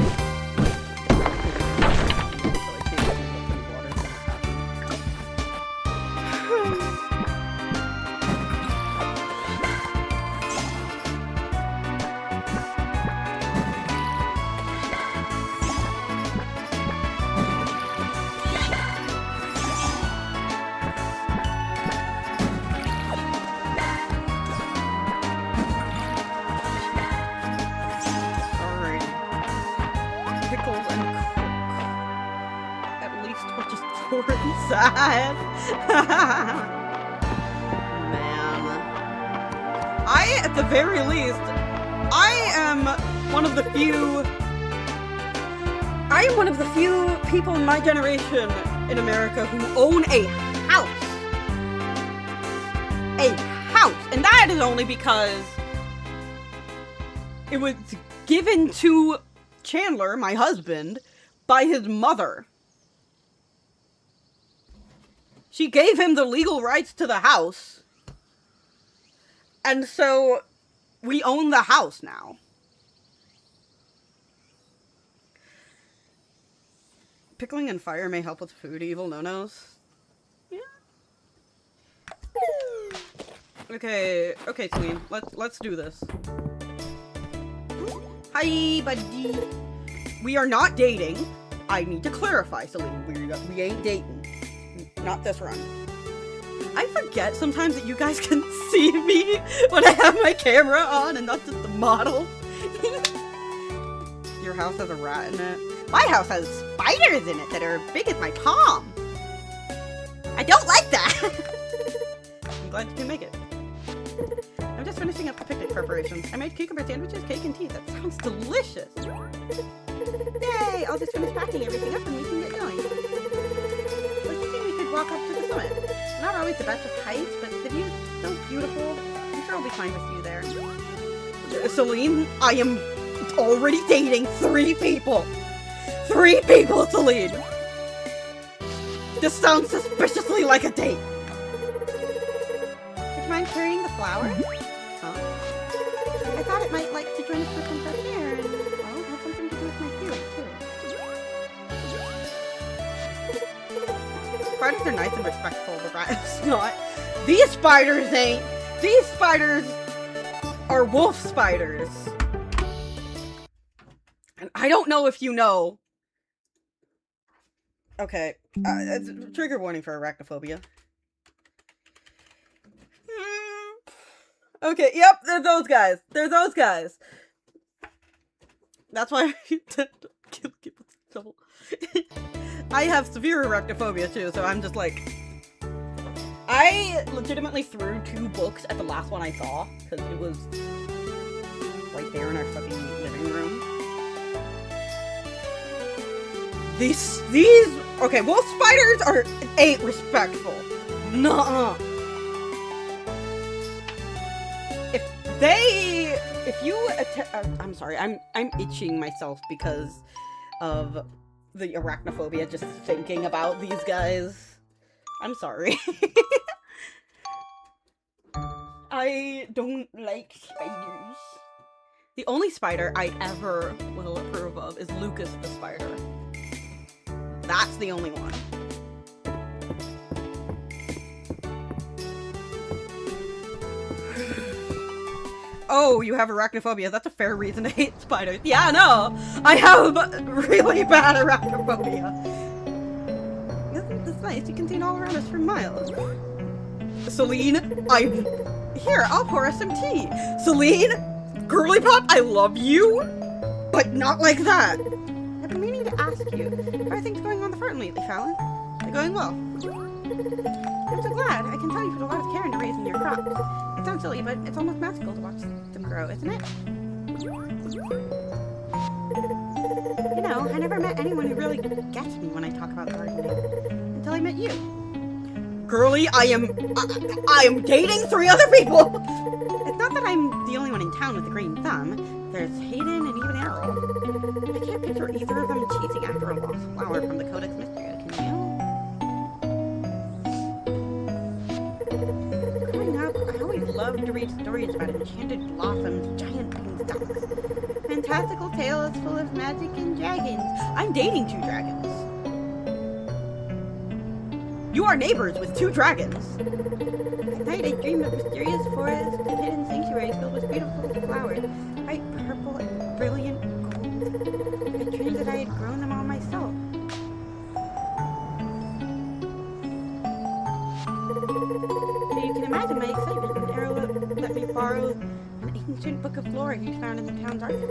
least we're just poor and sad. Man. At the very least, I am one of the few people in my generation in America who own a house. A house. And that is only because it was given to Chandler, my husband, by his mother. She gave him the legal rights to the house. And so we own the house now. Pickling and fire may help with food evil no-nos. Yeah. Okay, Celine, let's do this. Hi, buddy. We are not dating. I need to clarify, Celine. We ain't dating. Not this run. I forget sometimes that you guys can see me when I have my camera on and not just the model. Your house has a rat in it. My house has spiders in it that are big as my palm. I don't like that. I'm glad you can make it. I'm just finishing up the picnic preparations. I made cucumber sandwiches, cake, and tea. That sounds delicious. Yay! I'll just finish packing everything up and we can get going. Let's see, we could walk up to the summit. Not always the best of heights, but the view is so beautiful. I'm sure I'll be fine with you there. Celine, I am already dating 3 people. 3 people, Celine! This sounds suspiciously like a date. Would you mind carrying the flower? Huh? I thought it might like to join us for some fresh air, and, well, have something to do with my theory, too. Spiders are nice and respectful, but that is not. These spiders ain't. These spiders are wolf spiders. And I don't know if you know. Okay, it's a trigger warning for arachnophobia. Okay, yep, they're those guys. They're those guys. That's why I tend to get in trouble. I have severe arachnophobia too, so I'm just like... I legitimately threw 2 books at the last one I saw, because it was right there in our fucking living room. These, okay, wolf spiders ain't respectful. Nuh-uh. If you, I'm sorry, I'm itching myself because of the arachnophobia just thinking about these guys. I'm sorry. I don't like spiders. The only spider I ever will approve of is Lucas the spider. That's the only one. Oh, you have arachnophobia. That's a fair reason to hate spiders. Yeah, no! I have really bad arachnophobia. Isn't this nice? You can see it all around us for miles. Celine, Here, I'll pour us some tea. Celine, girly pop, I love you, but not like that. I've been meaning to ask you, how are things going on the farm lately, Fallon? They're going well. I'm so glad. I can tell you put a lot of care into raising your crops. It sounds silly, but it's almost magical to watch them grow, isn't it? You know, I never met anyone who really gets me when I talk about gardening. Until I met you. Girly, I am dating 3 other people! It's not that I'm the only one in town with a green thumb. There's Hayden and even Errol. I can't picture either of them chasing after a lost flower from the Codex Mistria, can you? Growing up, I always loved to read stories about enchanted blossoms, giant beanstalks. Fantastical tales full of magic and dragons. I'm dating 2 dragons. You are neighbors with 2 dragons. At night I dream of mysterious forests and hidden sanctuaries filled with beautiful flowers, bright purple and brilliant gold. I dreamed that I had grown them all myself. So you can imagine my excitement when Errol let me borrow an ancient book of lore he'd found in the town's archive.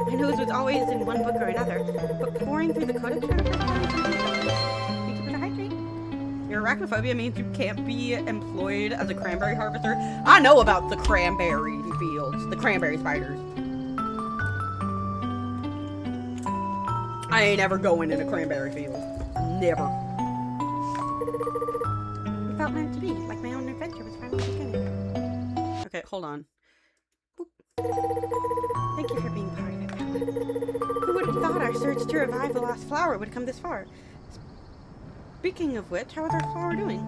I knew it was always in one book or another, but pouring through the Codex for the first time, arachnophobia means you can't be employed as a cranberry harvester. I know about the cranberry fields, the cranberry spiders. I ain't ever going in a cranberry field. Never. It felt meant to be, like my own adventure was finally beginning. Okay, hold on. Boop. Thank you for being part of it, Paladin. Who would have thought our search to revive the lost flower would come this far? Speaking of which, how is our flower doing?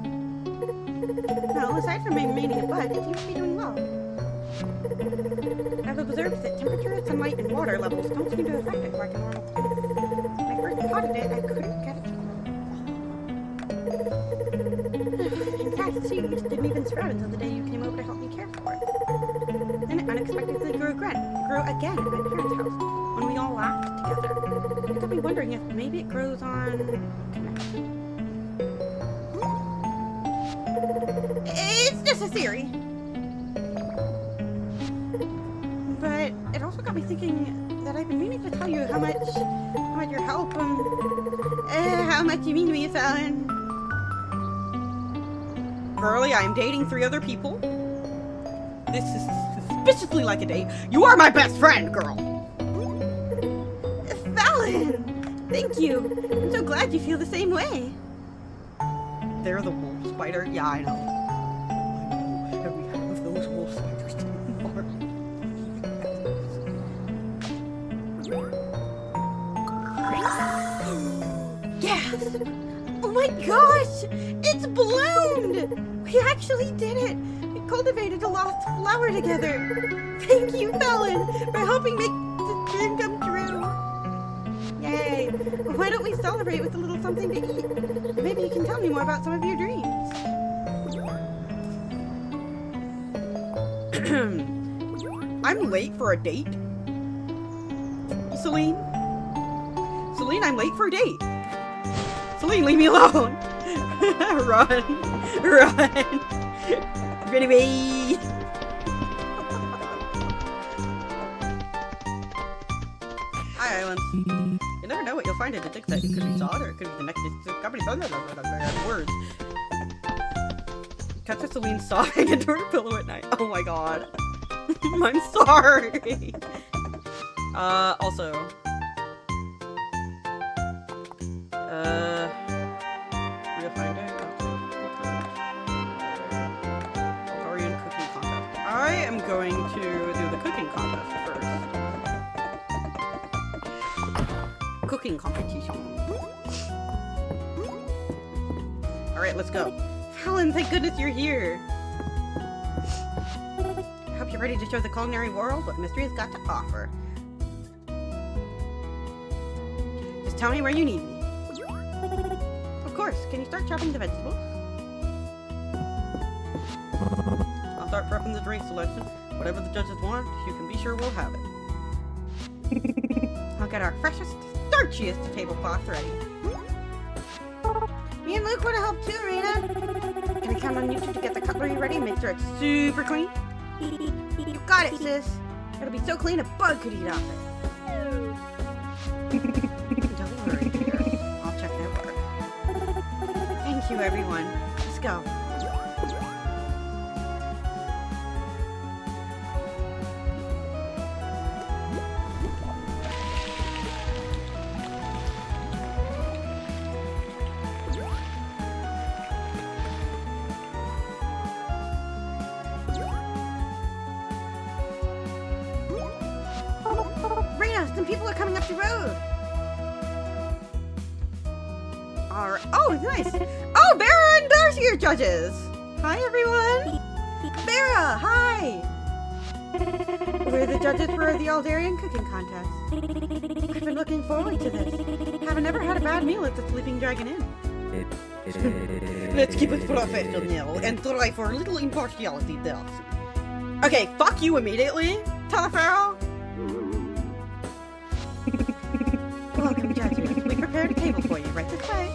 Well, aside from remaining a bud, it seems to be doing well. I've observed that temperature, sunlight, and water levels don't seem to affect it like a normal plant. When I first potted it, I couldn't get it to grow. In fact, seeds didn't even sprout until the day you came over to help me care for it. Then it unexpectedly grew again at my parents' house, when we all laughed together. It got me wondering if maybe it grows on connection? It's just a theory. But it also got me thinking that I've been meaning to tell you how much your help, how much you mean to me, Fallon. Girlie, I am dating 3 other people. This is suspiciously like a date. You are my best friend, girl. Fallon, thank you. I'm so glad you feel the same way. They're the wolf spider. Yeah, I know. And we have those wolf spiders anymore. Gasp! Oh my gosh! It's bloomed! We actually did it! We cultivated a lost flower together! Thank you, Fallon, for helping make the dream come true! Yay! Why don't we celebrate with a little something to eat? Maybe you can tell me more about some of your dreams. I'm late for a date. Celine? Celine, I'm late for a date. Celine, leave me alone. Run. Run. Run away. Hi, Island. You never know what you'll find in a dick set. It could be sawed or it could be connected to company. Words. Catch Celine sobbing into her pillow at night. Oh my god. I'm sorry. Also. We'll find it. Korean cooking contest. I am going to do the cooking contest first. Cooking competition. Alright, let's go. Fallon, thank goodness you're here. I hope you're ready to show the culinary world what Mistria's got to offer. Just tell me where you need me. Of course, can you start chopping the vegetables? I'll start prepping the drink selection. Whatever the judges want, you can be sure we'll have it. I'll get our freshest, starchiest tablecloth ready. Me and Luke want to help too, Rena. Can I count on you two to get the cutlery ready and make sure it's super clean? You got it, sis. It'll be so clean a bug could eat off it. Don't worry, dear. I'll check their work. Thank you, everyone. Let's go. Some people are coming up the road. Alright. Oh, nice. Oh, Vera and Darcy are judges. Hi, everyone. Vera, hi. We're the judges for the Aldarian cooking contest. I've been looking forward to this. Haven't ever had a bad meal at the Sleeping Dragon Inn. Let's keep it professional and try for a little impartiality, Darcy. Okay, fuck you immediately, Telepharo. Welcome, judges. We prepared a table for you right this way.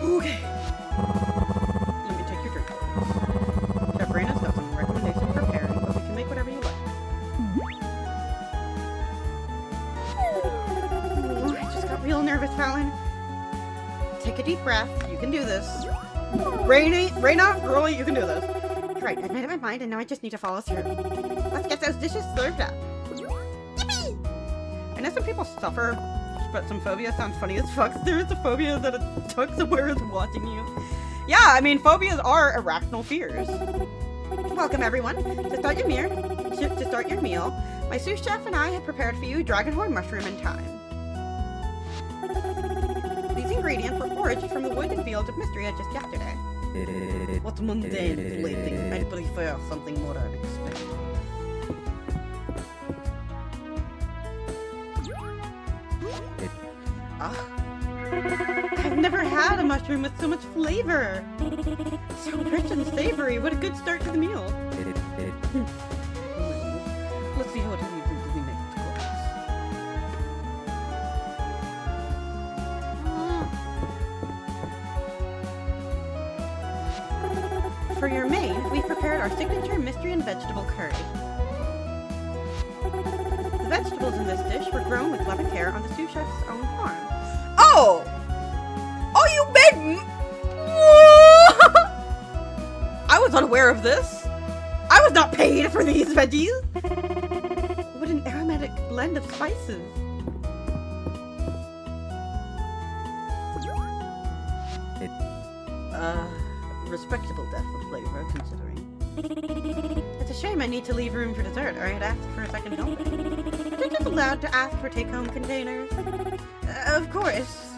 Okay. Let me take your drink. Chef Reina's got some recommendations for pairing, but we can make whatever you like. a deep breath. You can do this. Reina, girlie, you can do this. Right, I've made up my mind and now I just need to follow through. Let's get those dishes served up. Yippee! I know some people suffer, but some phobia sounds funny as fuck. There is a phobia that a dog somewhere is watching you. Yeah, I mean, phobias are irrational fears. Welcome, everyone. To start your meal, my sous chef and I have prepared for you dragonhorn mushroom and thyme. These ingredients were foraged from the woods and fields of Mistria just yesterday. What's mundane plating? I'd prefer something more unexpected. I've never had a mushroom with so much flavor. So rich and savory. What a good start to the meal. Let's see how it is we make it. For your main, we've prepared our signature Mistrian vegetable curry. The vegetables in this dish were grown with loving care on the sous chef's own farm. Oh! Oh, you made... I was unaware of this. I was not paid for these veggies. What an aromatic blend of spices. Respectable depth of flavor, considering. It's a shame I need to leave room for dessert, or I'd ask for a second helping. Are you just allowed to ask for take-home containers? Of course.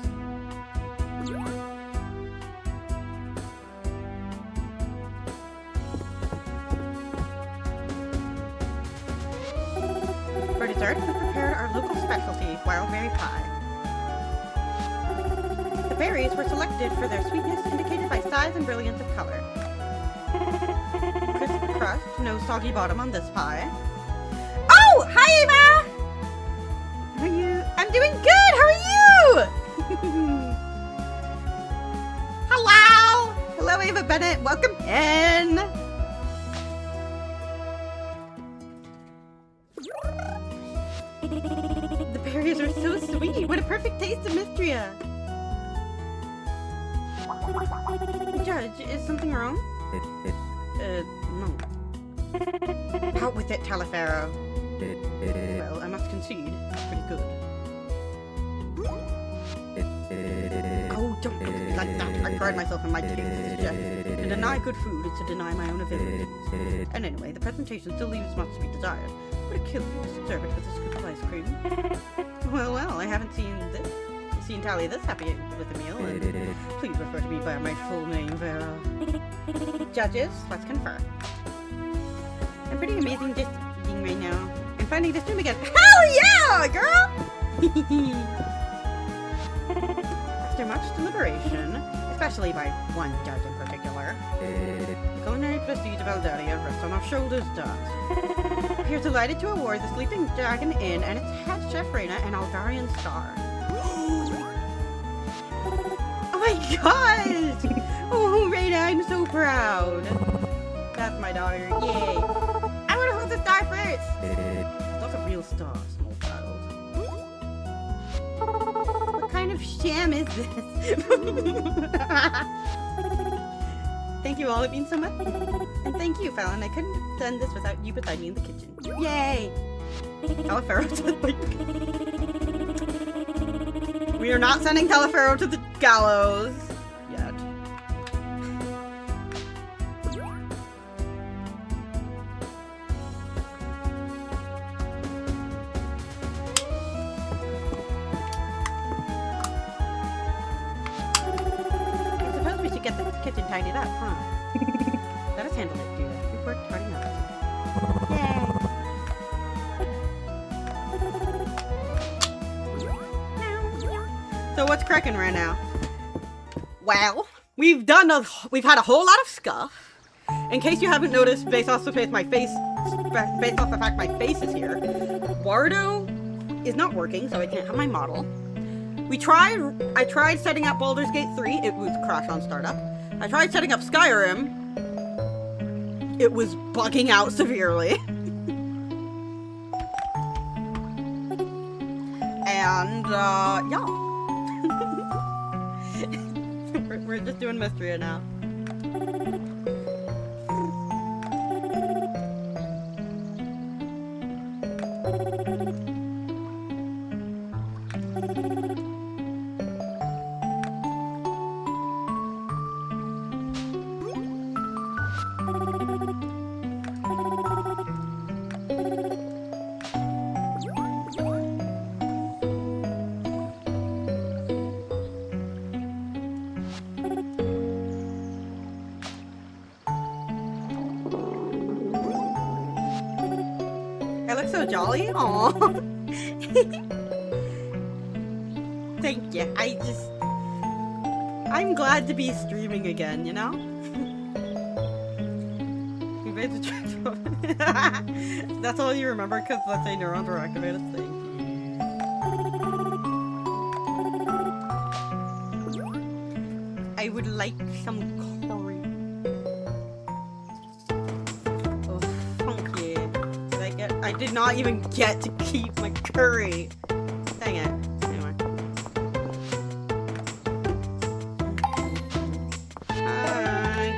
For dessert, we prepared our local specialty, wild berry pie. The berries were selected for their sweetness indicated by size and brilliance of color. Crisp crust, no soggy bottom on this pie. Oh! Hi, Ava! How are you? I'm doing good! How are you? Hello! Hello, Ava Bennett. Welcome in! The berries are so sweet. What a perfect taste of Mistria. Judge, is something wrong? No. Out with it, Talifero. Well, I must concede. Pretty good. Oh, don't look at me like that. I pride myself in my taste as a chef. To deny good food is to deny my own abilities. And anyway, the presentation still leaves much to be desired. Would it kill you to serve it with a scoop of ice cream? Well, I haven't seen Tally this happy with the meal, and please refer to me by my full name, Vera. Judges, let's confer. I'm pretty amazing just eating right now. I'm finding this room again. Hell yeah, girl! After much deliberation, especially by one judge in particular, the culinary prestige of Aldaria rests on our shoulders, does. We are delighted to award the Sleeping Dragon Inn and its head chef Reina an Aldarian star. Oh my god! Oh, Reina, I'm so proud. That's my daughter. Yay! I want to hold the star first. That's a real star, small child. What kind of sham is this? Thank you all, it means so much. And thank you, Fallon. I couldn't have done this without you beside me in the kitchen. Yay! Talifero to the... We are not sending Talifero to the gallows yet. I suppose we should get the kitchen tidied up, huh? Let us handle it, dear. We've worked hard enough. Yay! So what's cracking right now? Well, we've had a whole lot of scuff. In case you haven't noticed, based off the fact my face is here, Wardo is not working, so I can't have my model. I tried setting up Baldur's Gate 3, it was crash on startup. I tried setting up Skyrim, it was bugging out severely. And, yeah. We're just doing Mistria now. I look so jolly. Aww. Thank you. I'm glad to be streaming again, you know? You made the trick. That's all you remember because let's say neurons were activated. Thank you. I would like some curry. Oh, thank you. I did not even get to keep my curry. Dang it. Anyway.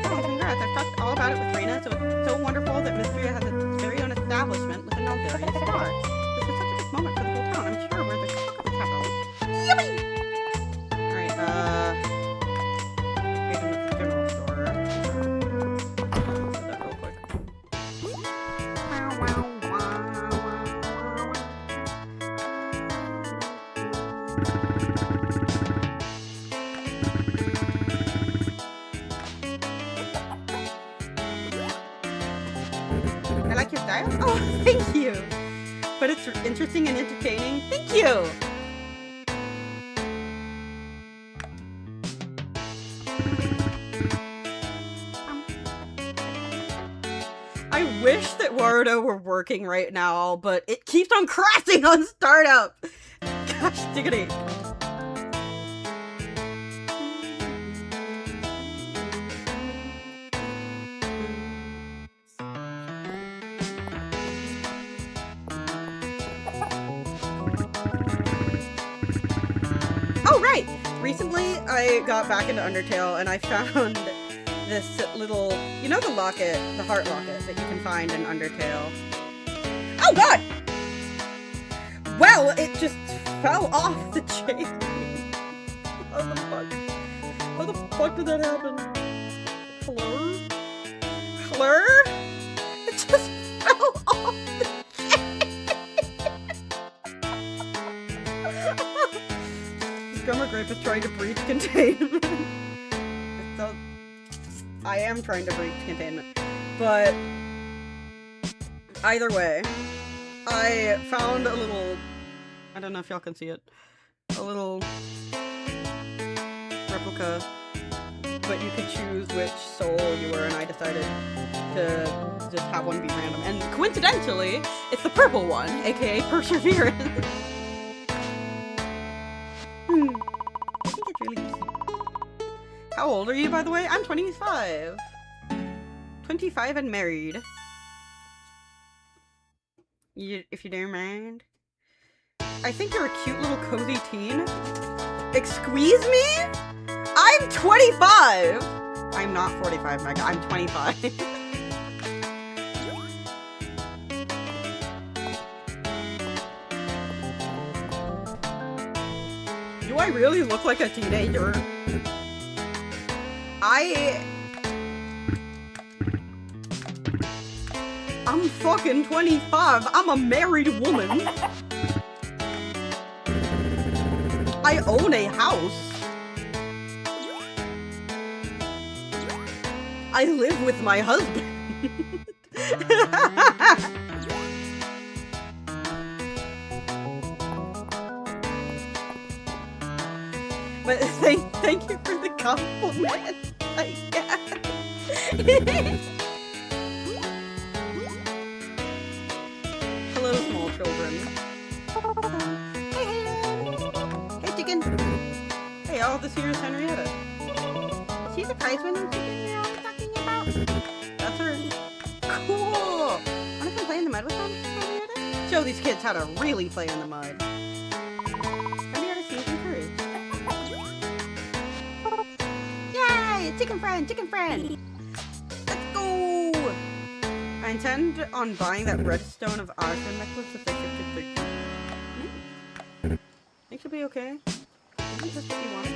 Congrats. I've talked all about it with Rena, so it's so wonderful that Mistria has its very own establishment with a Nalgarian star. This is such a big moment for the whole town. I'm sure we're the capital. Yummy! Alright, wait a minute, the general store. Do that real quick. I like your style. Oh, thank you. But it's interesting and entertaining. Thank you. I wish that Warudo were working right now, but it keeps on crashing on startup. Gosh, diggity. Oh, right! Recently, I got back into Undertale, and I found this little, you know the locket, the heart locket that you can find in Undertale. Oh god! Well, it just fell off the chain. How the fuck? How the fuck did that happen? Hello? Hello? It just fell off the chain. Drummer Grape is trying to breach containment. So, I am trying to breach containment. But either way, I found a little, I don't know if y'all can see it, a little replica, but you could choose which soul you were, and I decided to just have one be random. And coincidentally, it's the purple one, aka Perseverance. I think it's really cute. How old are you, by the way? I'm 25. 25 and married. If you don't mind. I think you're a cute little cozy teen. Excuse me? I'm 25! I'm not 45, my god. I'm 25. Do I really look like a teenager? I'm fucking 25. I'm a married woman. I own a house. I live with my husband. But thank you for the compliment, I guess. Hello, small children. Hey, chicken. Hey, all this here is Henrietta. Is she the prize-winning chicken you're always talking about? That's her. Cool. Wanna come play in the mud with us, Henrietta? Show these kids how to really play in the mud. Henrietta seems encouraged. Yeah, Chicken friend! Chicken friend! Let's go! I intend on buying that redstone of Ashen necklace if I get to 13. Think she'll be okay. Isn't this what you want?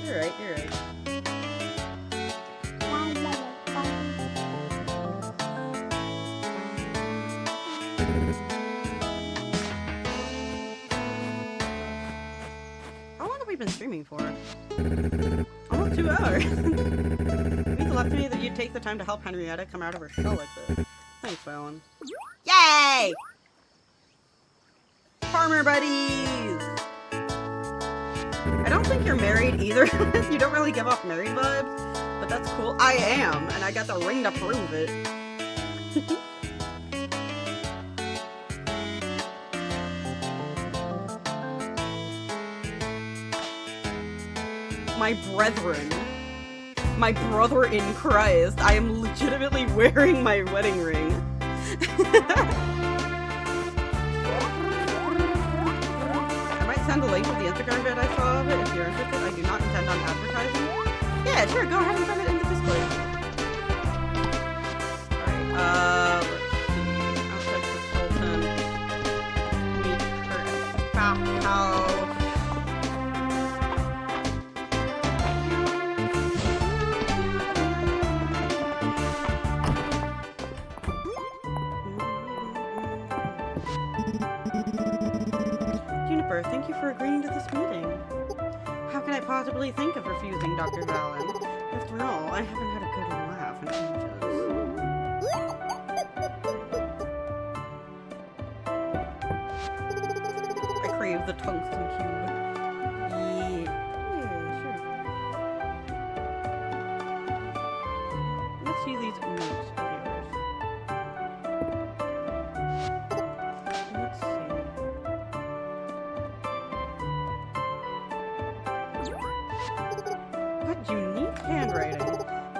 You're right, you're right. How long have we been streaming for? Almost 2 hours. It means a lot to me that you'd take the time to help Henrietta come out of her shell like this. Thanks, Fallon. Yay! Farmer buddies! I don't think you're married either. You don't really give off married vibes, but that's cool. I am, and I got the ring to prove it. My brethren. My brother in Christ. I am legitimately wearing my wedding ring. I might send a link to the Instagram vid I saw of it if you're interested. I do not intend on advertising. Yeah, sure, go ahead and send it in the Discord. Alright, let's see. Outside consultant. Meet her at the bathhouse. Thank you for agreeing to this meeting. How can I possibly think of refusing, Dr. Valen? After all, I haven't had a good laugh in ages. I crave the tungsten cube. Yeah, sure. Let's see these notes of yours. Let's see. Unique handwriting.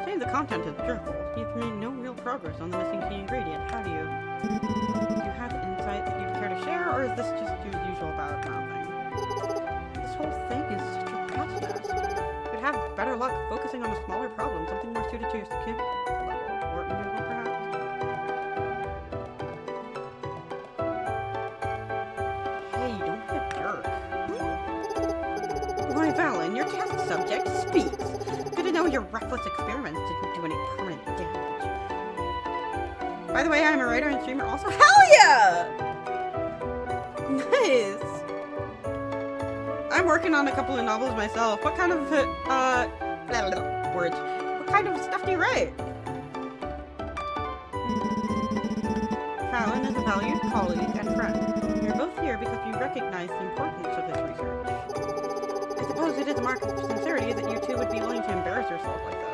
Say the content is dreadful. You've made no real progress on the missing key ingredient, have you? Do you have insight that you'd care to share, or is this just your usual bad mouthing? This whole thing is such a rat's nest. You'd have better luck focusing on a smaller problem, something more suited to your skill level, or unusual perhaps. Hey, don't be a jerk. Why, Valen, your test subject speaks. Good to know your reckless experiments didn't do any permanent damage. By the way, I'm a writer and streamer also. Hell yeah! Nice! I'm working on a couple of novels myself. What kind of, words. What kind of stuff do you write? Fallon is a valued colleague and friend. You're both here because you recognize the importance of this research. I suppose it is a mark of sincerity that you two would be willing to embarrass yourself like this.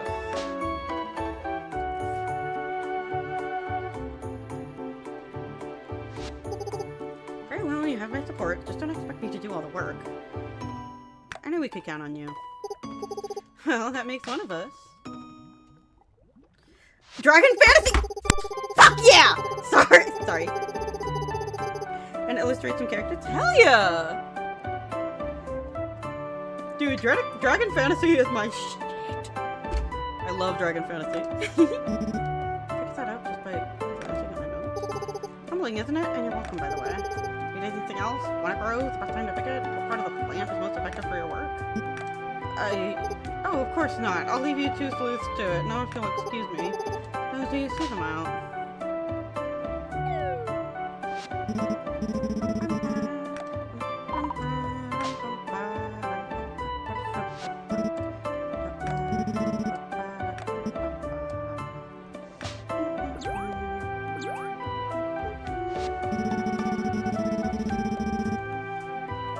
Very well, you have my support. Just don't expect me to do all the work. I knew we could count on you. Well, that makes one of us. Dragon Fantasy! Fuck yeah! Sorry. And illustrate some characters? Hell yeah! Dude, Dragon Fantasy is my shit. I love Dragon Fantasy. Fix that up just by glancing at my notes. Humbling, isn't it? And you're welcome, by the way. Need anything else? When it grows, best time to pick it? What part of the plant is most effective for your work? Oh, of course not. I'll leave you two sleuths to it. No, if you'll excuse me. No, do you see them out?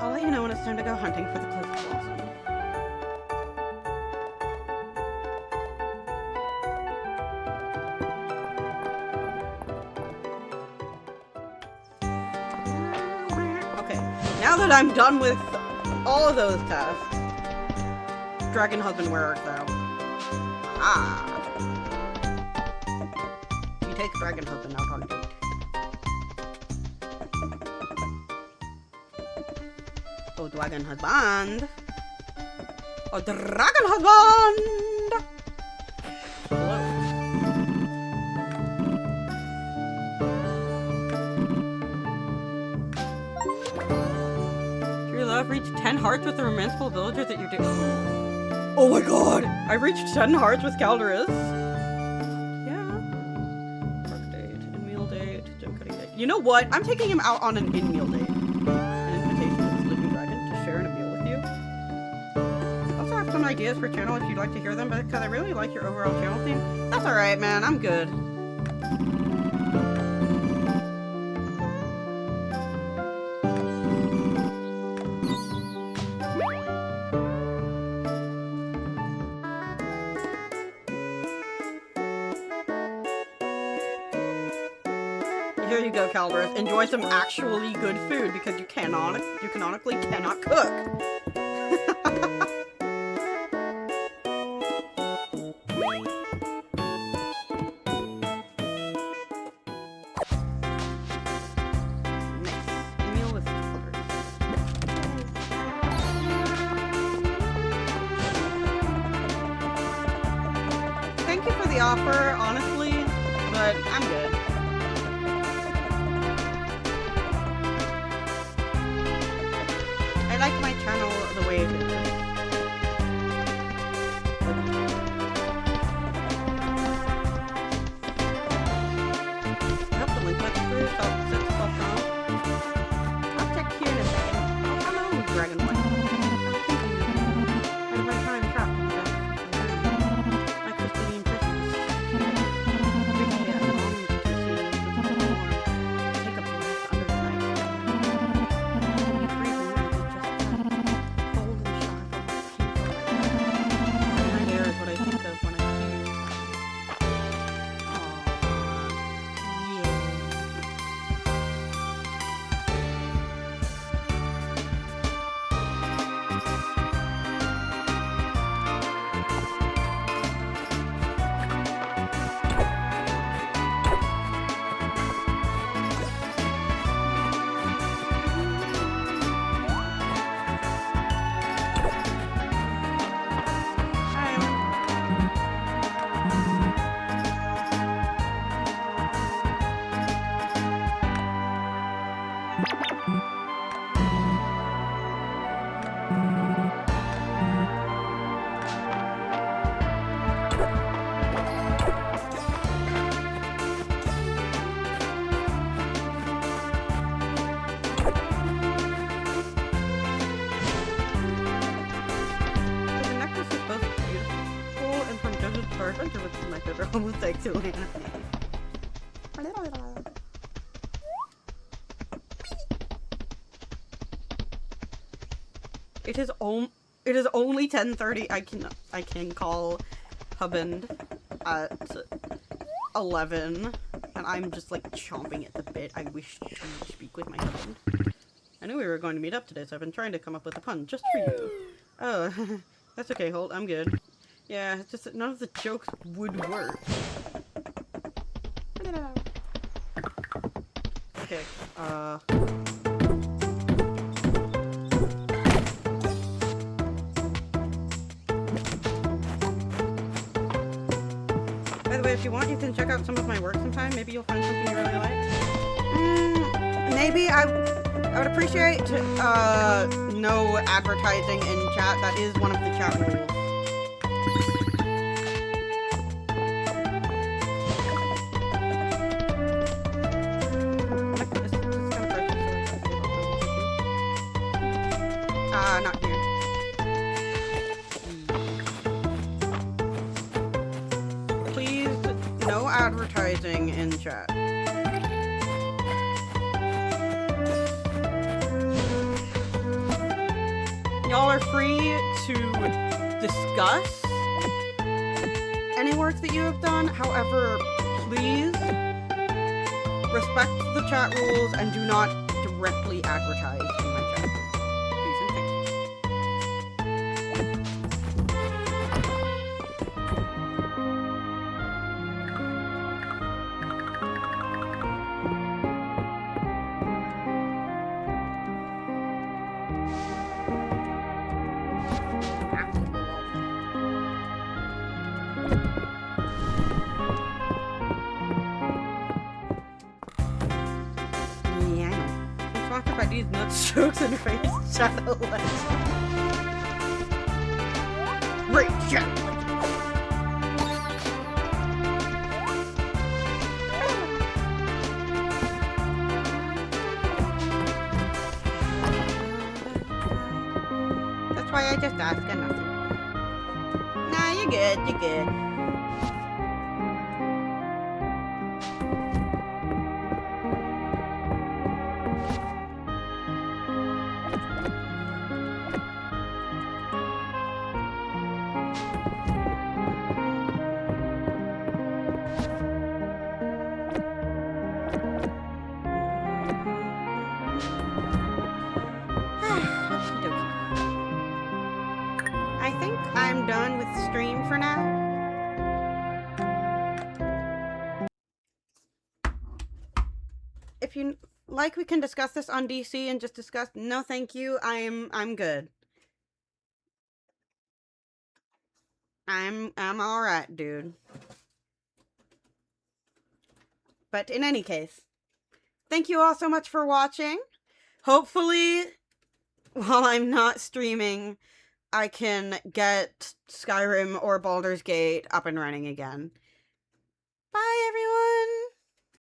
I'll let you know when it's time to go hunting for the cliff blossom. Okay, now that I'm done with all of those tasks, Dragon Husband, where art thou? Ah. You take Dragon Husband out on date. Oh, Dragon Husband. A dragon husband! Hello. True love reached 10 hearts with the romanceable villagers that you're doing. Oh my god! I reached 10 hearts with Calderus. Yeah. Work date, in-meal date, gem cutting date. You know what? I'm taking him out on an in-meal date. An invitation to the Sleeping Dragon to share a meal with you. I also have some ideas for channel if you'd like to hear them, but because I really like your overall channel theme. That's alright, man. I'm good. Here you go, Calderus. Enjoy some actually good food because you canonically cannot cook. Meal with Calderus. Thank you for the offer, honestly, but I'm good. I like my channel the way it is. I hope the link went through, so I'll set stuff down. I'll check here in a second. Hello, Dragon White. I'm my time trapped in death. My crystalline prisons. Every day I long to see take a breath under the night sky. Free from what is just cold and sharp and painful. Night air is what I think of when I see you. Aww. Yeah. The necklace is both beautiful and from Judge's Perfect, which is my favorite homosexual anime. It is only 10:30. I can call husband at 11, and I'm just like chomping at the bit. I wish to speak with my husband. I knew we were going to meet up today, so I've been trying to come up with a pun just for you. Oh, that's okay, Holt. I'm good. Yeah, it's just that none of the jokes would work. Okay, By the way, if you want, you can check out some of my work sometime. Maybe you'll find something you really like. Maybe I would appreciate no advertising in chat. That is one of the chat rules. Not here. Please, no advertising in chat. Y'all are free to discuss any work that you have done. However, please respect the chat rules and do not directly advertise in my chat. Please and thank you. sponsored by these nuts, jokes, and raised shadow legends. Raised shadow legends. That's why I just ask and nothing. Nah, you're good, you're good. I think I'm done with the stream for now. If you like, we can discuss this on DC and just discuss. No, thank you. I'm good. I'm all right, dude. But in any case, thank you all so much for watching. Hopefully, while I'm not streaming, I can get Skyrim or Baldur's Gate up and running again.